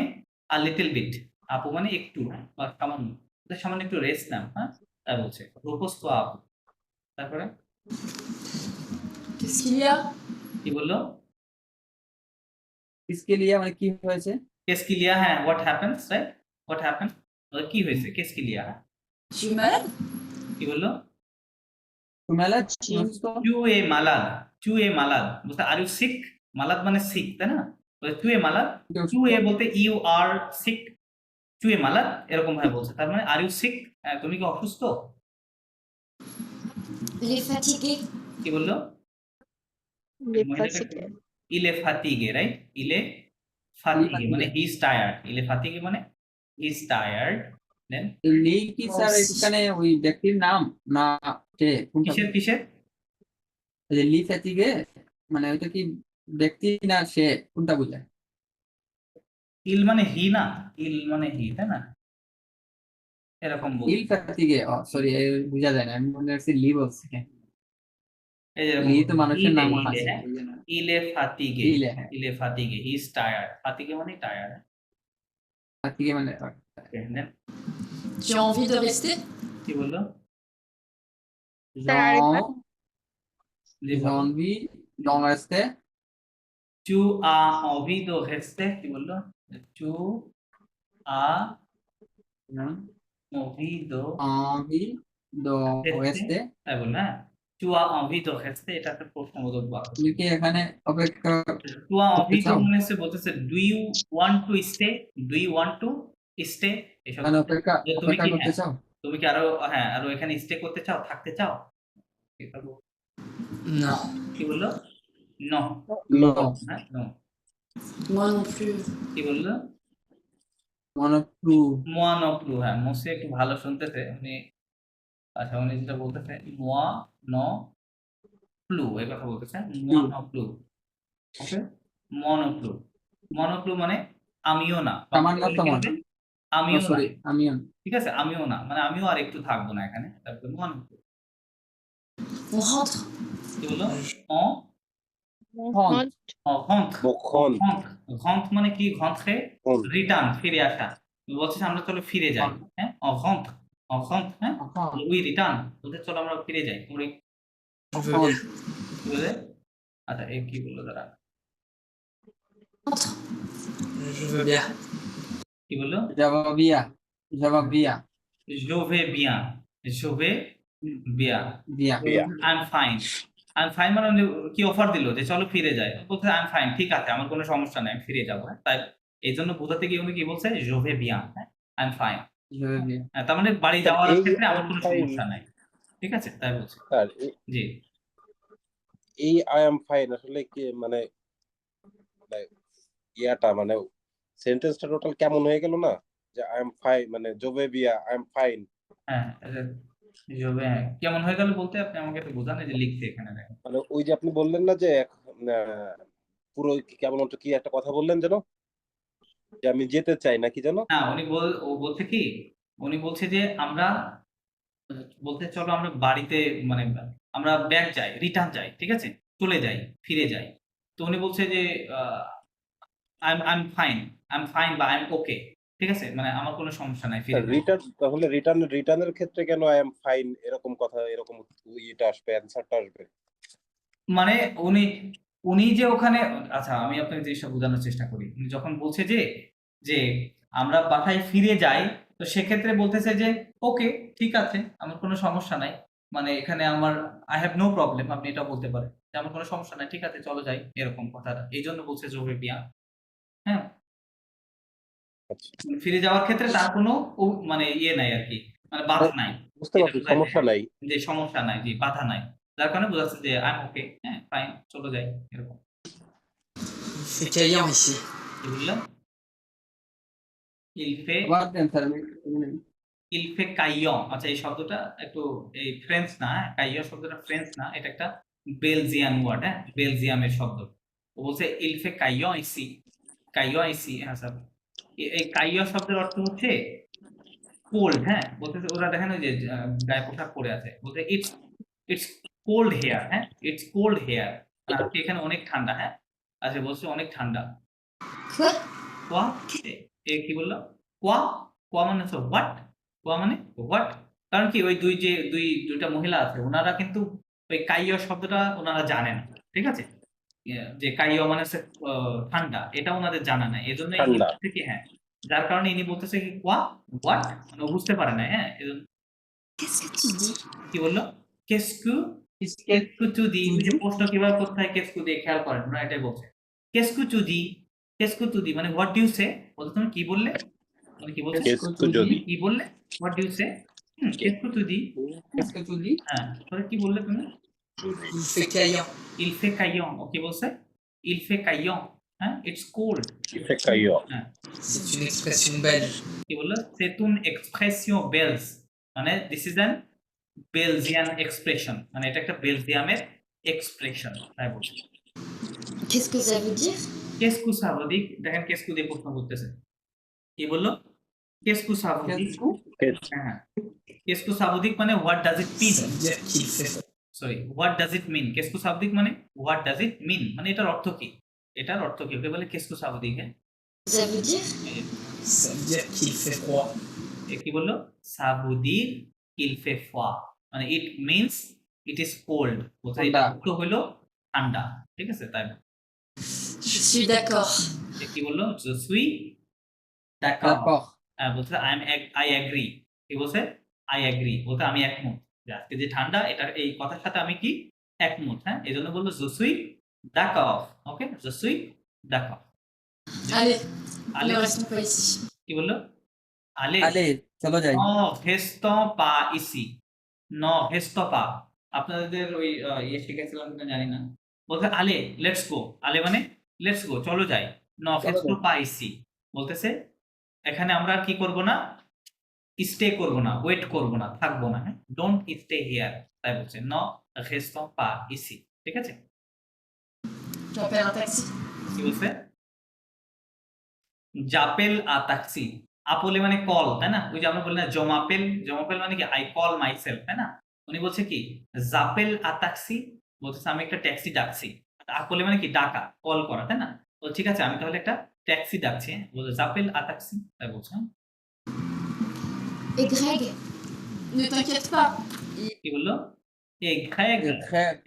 S1: আ লিটল বিট, আপু মানে একটু বা সামান্য, সামান্য একটু রেস্ট নাও, হ্যাঁ তাই বলছে ভোপোস্তোয়া আপু। তারপরে
S5: Qu'est-ce qu'il y a?
S1: কি বললো?
S3: কিসকে লিয়া মানে কি হয়েছে?
S1: কেসকি লিয়া, হ্যাঁ what happens, right? What happen, কি হয়েছে? কেসকি লিয়া,
S5: Tu es malade?
S1: কি বললো?
S3: তুমেলা
S1: চু এ মালাদ, চু এ মালাদ বলতে আর ইউ সিক, মালাদ মানে সিক, তাই না? চু এ মালাদ, চু এ বলতে ইউ আর সিক, চু এ মালাদ এরকম ভাবে বলছে, তার মানে আর ইউ সিক, তুমি কি অসুস্থ?
S5: Il est fatigué.
S1: কি বললো? ইলে ফাতিগে, রাইট? ইলে ফাতিগে মানে হি ইজ টায়ার্ড, ইলে ফাতিগে মানে হি ইজ টায়ার্ড। দেন
S3: লি কি স্যার এখানে ওই ব্যক্তির নাম না কে কোনটা?
S1: কিসের কিসের?
S3: যে লি ফ্যাটিগে মানে ওইটা কি ব্যক্তি না সে, কোনটা বোঝায়?
S1: ইল মানে হি না, ইল মানে হি, তাই না? এরকম বলছে।
S3: ইল ফ্যাটিগে, ও সরি, বোঝা যায় না, আমি মনে করছি লি বলছি।
S1: এই যে
S3: লি তো মানুষের নাম
S1: ইলে,
S3: আছে
S1: হ্যাঁ?
S3: এই জন্য।
S1: ইলে ফাতিগে,
S3: ইলে, হ্যাঁ।
S1: ইলে ফাতিগে, হি ইজ টায়ার্ড, ফাতিগে মানে টায়ার্ড।
S3: ফাতিগে মানে
S5: Tu as envie de rester?
S1: কি বললো? জি বলো।
S3: জনভি ডং আসতে
S1: Tu as envie de rester, কি বললো? Tu as envie de
S3: Avi দো ওয়েস্তে,
S1: তাই বললো, হ্যাঁ? Tu as envie de rester, এটা একটা প্রশ্নবোধক বাক্য।
S3: তুমি কি এখানে অপেক্ষা
S1: Tu as envie de
S3: চাও?
S1: মানে হচ্ছে বলতেছে do you want to stay, do you want to stay, এসব
S3: মানে অপেক্ষা
S1: যে তুমি
S3: অপেক্ষা
S1: কি,
S3: করতে
S1: হ্যাঁ,
S3: চাও?
S1: তুমি কি আরো, হ্যাঁ, আরো এখানে স্টে করতে চাও, থাকতে চাও? এটা
S6: Non.
S1: কি বললো? নো,
S3: নো,
S1: হ্যাঁ, নো।
S5: Moi non plus.
S1: কি বললো?
S3: মনোপ্লু,
S1: moi non plus, হ্যাঁ, মোসে একটু ভালো শুনতেছে উনি। আচ্ছা, উনি যেটা বলতেছে moi non plus, এই কথা বলতেছে, moi non plus, ওকে? moi non plus, moi non plus মানে আমিও না,
S3: আমার না
S1: বাক্যটা কি
S3: তোমার,
S1: হবে? আমিও না,
S3: সরি আমিও
S1: ঠিক আছে, আমিও না মানে আমিও আর একটু থাকবো না এখানে, তারপরে moi non plus।
S5: On rentre.
S1: কি বললো? on
S3: হন্ট,
S1: rentre,
S4: বখন
S1: rentre মানে কি? rentrer,
S4: কোন
S1: রিটার্ন, ফিরে আসা। বলছে আমরা চলো ফিরে যাই, হ্যাঁ, on rentre, হ্যাঁ, উই রিটার্ন, বলতে চলো আমরা ফিরে যাই। তোমরা
S6: Je veux bien.
S1: কি বলে? আচ্ছা, এই কি বললো দাঁড়া,
S5: Rentre.
S6: Je veux bien.
S1: কি বললো?
S3: জবাবিয়া, জবাবিয়া
S1: je vais bien, je vais bien,
S3: দিয়া,
S4: বিয়া
S1: I'm fine, I'm fine মানে উনি কি অফার দিল যে চলো ফিরে যাই, বলছে I'm fine, ঠিক আছে, আমার কোনো সমস্যা নাই, আমি ফিরে যাবো, হ্যাঁ? তাই এই জন্য বোঝাতে গিয়ে উনি কি বলছে? je vais bien, হ্যাঁ, I'm fine,
S3: জবাবিয়া।
S1: হ্যাঁ, তার মানে বাড়ি
S4: স্যার,
S1: যাওয়ার
S4: এই
S1: ক্ষেত্রে আমার
S4: I'm
S1: কোনো
S4: fine,
S1: সমস্যা নাই, ঠিক আছে, তাই বলছে।
S4: স্যার
S1: জি,
S4: এই আই এম ফাইন আসলে কি মানে ইয়াটা মানে সেন্টেন্সটা টোটাল কেমন হয়ে গেল না, যে আই এম ফাইন মানে জোবে বিয়া আই এম ফাইন।
S1: হ্যাঁ, je vais, হ্যাঁ, কেমন হয়ে গেল বলতে আপনি আমাকে একটু বোঝান, এই যে লিখতে এখানে দেখেন।
S4: মানে ওই যে আপনি বললেন না যে পুরো কেমন হচ্ছে কি একটা কথা বললেন যেন, যে আমি যেতে চাই নাকি যেন।
S1: না, ও বলছে কি, উনি বলছে যে আমরা বলতে চলো আমরা বাড়িতে মানে আমরা ব্যাক যাই, রিটার্ন যাই, ঠিক আছে, চলে যাই, ফিরে যাই। তো উনি বলছে যে আই এম ফাইন বা আই এম ওকে, ঠিক আছে, মানে আমার কোনো সমস্যা নাই, ফিরে যাই।
S4: রিটার্ন তাহলে রিটার্নের ক্ষেত্রে কেন আই এম ফাইন এরকম কথা এরকম ইয়েটা আসবে, অ্যান্সারটা আসবে।
S1: মানে উনি যে ওখানে, আচ্ছা আমি আপনাকে জিনিসটা বোঝানোর চেষ্টা করি। উনি যখন বলছে যে আমরা বাসায় ফিরে যাই, তো সেক্ষেত্রে বলতেছে যে ওকে, ঠিক আছে, আমার কোনো সমস্যা নাই, মানে এখানে আমার আই হ্যাভ নো প্রবলেম, আপনি এটা বলতে পারেন যে আমার কোনো সমস্যা নাই, ঠিক আছে, চলো যাই, এরকম কথাটা এই জন্য বলছে জোবে বিয়া, হ্যাঁ,
S4: আচ্ছা,
S1: ফিরে যাওয়ার ক্ষেত্রে তার কোনো মানে ইয়ে নাই আর কি, মানে বাধা নাই,
S4: বুঝতে
S1: এটা
S4: পারছি,
S1: বোঝাইছে,
S4: সমস্যা নাই।
S1: যে সমস্যা নাই, যে বাধা নাই, যার কারণে বোঝাচ্ছে যে আই এম ওকে, হ্যাঁ, ফাইন, চলো যাই, এরকম।
S6: C'est caillant ici.
S1: কি বললাম? il fait
S3: আবার দেন স্যার,
S1: il fait caillant, আচ্ছা এই শব্দটা একটু এই ফ্রেঞ্চ না, হ্যাঁ, caillant শব্দটা ফ্রেঞ্চ না, এটা একটা বেলজিয়ান ওয়ার্ড, হ্যাঁ, বেলজিয়ামের শব্দ। ও বলছে il fait caillant ici, হ্যাঁ স্যার, এই caillant শব্দের অর্থ হচ্ছে কোল্ড, হ্যাঁ, বলতেছে ওরা দেখেন ওই যে গায়ে পোশাক পরে আছে, বলতে ইটস কোল্ড হেয়ার, হ্যাঁ, ইটস কোল্ড হেয়ার, আজকে এখানে অনেক ঠান্ডা, হ্যাঁ, আচ্ছা বলছে অনেক ঠান্ডা।
S7: Quoi?
S1: কোয়া, কি বললো? কোয়া মানে হচ্ছে হোয়াট, কোয়া মানে হোয়াট, কারণ কি ওই দুইটা মহিলা আছে, ওনারা কিন্তু ওই কাইয় শব্দটা ওনারা জানে না, ঠিক আছে, যে কাইয় মানে হচ্ছে ঠান্ডা, এটা ওনাদের জানা নাই, এজন্য
S4: ঠান্ডা।
S1: থেকে, হ্যাঁ, যার কারণে ইনি বলতেছে কি কোয়া, হোয়াট, মানে ও বুঝতে পারে না, হ্যাঁ, এজন্য
S7: Qu'est-ce que tu dis?
S1: কি বললো? কেসকু কেসকু দি, ওই যে প্রশ্ন কিভাবে করতে হয় কেসকু দিয়ে, খেয়াল করেন না, এটাই বলছে কেসকু দি মানে হোয়াট ডু ইউ সে, বলতে তুমি কি বললে, মানে কি বলছে,
S4: কেসকু যদি
S1: কি বললে, হোয়াট ডু ইউ সে, কেসকু দি, হ্যাঁ, তাহলে কি বললে তুমি?
S6: Il fait caillant.
S1: il fait caillant, ও কি বলছে? il fait caillant, হ্যাঁ, it's cold,
S4: কাইয়
S1: হ্যাঁ,
S6: C'est une expression belge.
S1: কি বললো? c'est une expression belge, মানে this is an Belgian expression, মানে এটা একটা বেলজিয়ামের এক্সপ্রেশন, তাই বলছে।
S7: Qu'est-ce que ça veut dire?
S1: কেসকু সাবদিক, দেখেন কেসকু দিয়ে প্রশ্ন করতেছে, কি বললো? কেসকু সাবদিক, হ্যাঁ, কেসকু সাবদিক মানে what does it mean,
S6: Ça veut dire qu'il fait.
S1: Sorry, what does it mean, কেসকো শাব্দিক মানে হোয়াট ডাজ ইট মিন মানে এটার অর্থ কি, এটার অর্থ কি, ওকে বলে কেসকো শাব্দিক। হ্যাঁ,
S5: Ça veut dire
S6: Ça veut dire qu'il fait froid.
S1: এ কি বললো, সাবুদির ইল ফে ফোয়া মানে it means it is cold, বলতে এটা
S3: ঠান্ডা।
S1: অর্থ হলো ঠান্ডা, ঠিক আছে। তাই
S5: Je suis d'accord.
S1: এ কি বললো, je suis d'accord,
S3: D'accord.
S1: বলতে আই এগ্রি, কি বলছে, আই এগ্রি বলতে আমি একমত, যে আজকে যে ঠান্ডা এটা এই কথার সাথে আমি কি একমত। হ্যাঁ, এই জন্য বললো je suis d'accord, ওকে, je suis d'accord।
S5: Allez,
S1: আলে
S5: ne restons pas ici.
S1: কি বললো, আলে
S3: আলে চলো যাই।
S1: restons pas ici, no restons pas, আপনাদের ওই ইয়ে শিখেছিলাম কিনা জানি না, বলতে আলে লেটস গো, আলে মানে লেটস গো চলো যাই, no restons pas ici বলতেছে এখানে আমরা আর কি করব না, স্টে করব না, ওয়েট করব না, থাকবো না। হ্যাঁ, ডোন্ট স্টে হিয়ার, তাই বলছে no restons pas ici, ঠিক আছে।
S5: J'appelle un taxi.
S1: কি বলছে, জাপেল আ ট্যাক্সি, আপলে মানে কল, তাই না, ওই যে আমরা বলি না জমাপেল, জমাপেল মানে কি আই কল মাই সেলফ, তাই না। উনি বলছে কি জাপেল আ ট্যাক্সি, বলতেছে আমি একটা ট্যাক্সি ডাকছি, আপলে মানে কি ডাকা, কল করা, তাই না। তো ঠিক আছে আমি তাহলে একটা ট্যাক্সি ডাকছি, হ্যাঁ, বলছে জাপেল আ ট্যাক্সি, তাই বলছে।
S5: Et Greg, ne t'inquiète pas.
S1: কি বললো, এ ঘ্যাগ,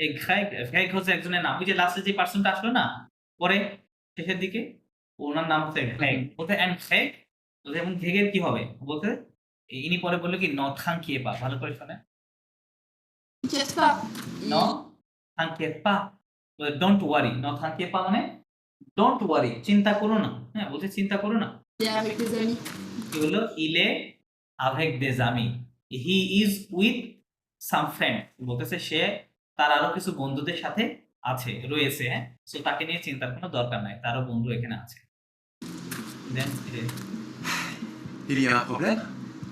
S1: এই ঘ্যাগ, ঘ্যাগ হচ্ছে একজনের নাম, ওই যে লাস্টে যে পার্সনটা আসলো না পরে শেষের দিকে, ওনার নাম হচ্ছে ঘ্যাগ, বলতে এন্ড ঘ্যাগ, বলতে এবং ঘ্যাগের কি হবে, বলতে ইনি পরে বললো কি ন থাঙ্কিয়ে পা, ভালো করে শোনে,
S5: T'inquiète pas.
S1: ন থাঙ্কিয়ে পা, ডোন্ট ওয়ারি, ন থাঙ্কিয়ে পা মানে ডোন্ট ওয়ারি, চিন্তা করো না। হ্যাঁ, বলছে চিন্তা করো না।
S5: Il est avec des amis.
S1: কি বললো, ইলে আভেক দেজ আমি, he is with some friend, বলতেছে সে তার আরো কিছু বন্ধুদের সাথে আছে, রয়েছে। হ্যাঁ, সো তাকে নিয়ে চিন্তার কোনো দরকার নাই, তারও বন্ধু এখানে আছে। Then,
S8: Il y a un problème?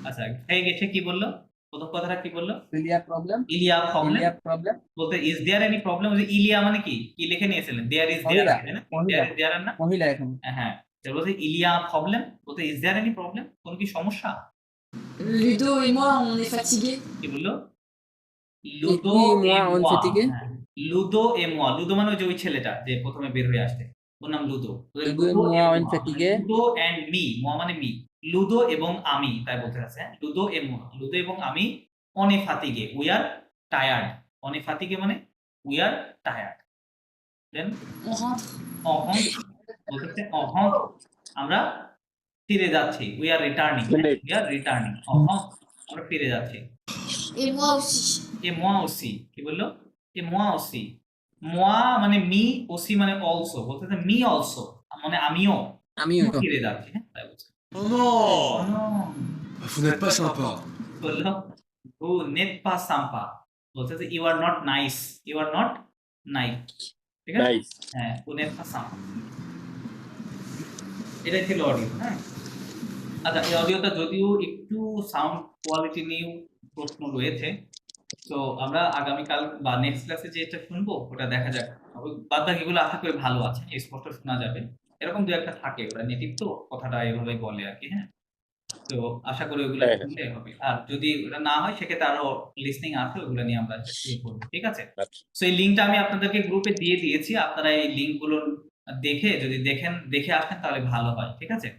S1: আচ্ছা এই গেছে কি বললো, প্রথম কথাটা কি বললো,
S3: ইলিয়া প্রবলেম,
S1: ইলিয়া প্রবলেম,
S3: ইলিয়া প্রবলেম।
S1: বলতে ইজ দেয়ার এনি প্রবলেম, ইলিয়া মানে কি কি লিখে নিয়েছিলেন, দেয়ার ইজ দেয়ার,
S3: মহিলা,
S1: তাই না,
S3: মহিলা।
S1: দেয়ার ইজ দেয়ার না,
S3: মহিলা এখন।
S1: হ্যাঁ, তো বলতে ইলিয়া প্রবলেম, বলতে ইজ দেয়ার এনি প্রবলেম, কোন কি সমস্যা,
S5: Ludo et moi, on est fatigués.
S1: কি বললো, লুদো
S3: Et
S1: এ
S3: moi, on
S1: মোয়া,
S3: fatigué?
S1: হ্যাঁ, লুদো এ মোয়া, লুদো মানে ওই যে ওই ছেলেটা যে প্রথমে বের হয়ে আসছে, ওর নাম Ludo,
S3: Ludo et moi, on fatigué?
S1: Ludo and me, মোয়া মানে মি, লুদো এবং আমি, তাই বলতে আছে। হ্যাঁ, লুদো এ মোয়া, লুদো এবং আমি, অনে ফাতিগে, উই আর টায়ার্ড, অনে ফাতিগে মানে we are tired. Then
S5: On rentre.
S1: অহং বলতে অহং আমরা ফিরে যাচ্ছি, we are returning, we are returning, অহং আমরা ফিরে যাচ্ছি।
S5: Et moi aussi.
S1: এ মোয়া ওসি, কি বললো, এ মোয়া ওসি, মোয়া মানে মি, ওসি মানে অলসো, বলতে মি অলসো মানে আমিও
S3: আমিও।
S1: ফিরে যাচ্ছি। হ্যাঁ, তাই বলছে।
S8: Oh non! Vous n'êtes pas sympa.
S1: বললো হু নেট পা সাম্পা, বলছে যে you are not nice, you are not nice, ঠিক আছে।
S4: নাইস।
S1: হ্যাঁ, হু নেট পা সাম্পা, এটাই ছিল অডিও। হ্যাঁ, আচ্ছা এই অডিওটা যদিও একটু সাউন্ড কোয়ালিটি নিয়েও প্রশ্ন রয়েছে, তো আমরা আগামীকাল বা নেক্সট ক্লাসে যেটা শুনবো ওটা দেখা যাক, বাদ বাকিগুলো আশা করি ভালো আছে, স্পষ্ট শোনা যাবে, এরকম দু একটা থাকে, ওরা নেটিভ তো কথাটা এভাবে বলে আর কি। হ্যাঁ, তো আশা করি ওগুলো
S4: হ্যাঁ।
S1: শুনলে হবে, আর যদি ওটা না হয় সেক্ষেত্রে আরো লিসনিং আছে, ওগুলো নিয়ে আমরা ইয়ে করবো, ঠিক আছে।
S4: আচ্ছা।
S1: সো এই লিঙ্কটা আমি আপনাদেরকে গ্রুপে দিয়ে দিয়েছি, আপনারা এই লিঙ্কগুলো দেখে যদি দেখে আসেন তাহলে ভালো হয়, ঠিক আছে।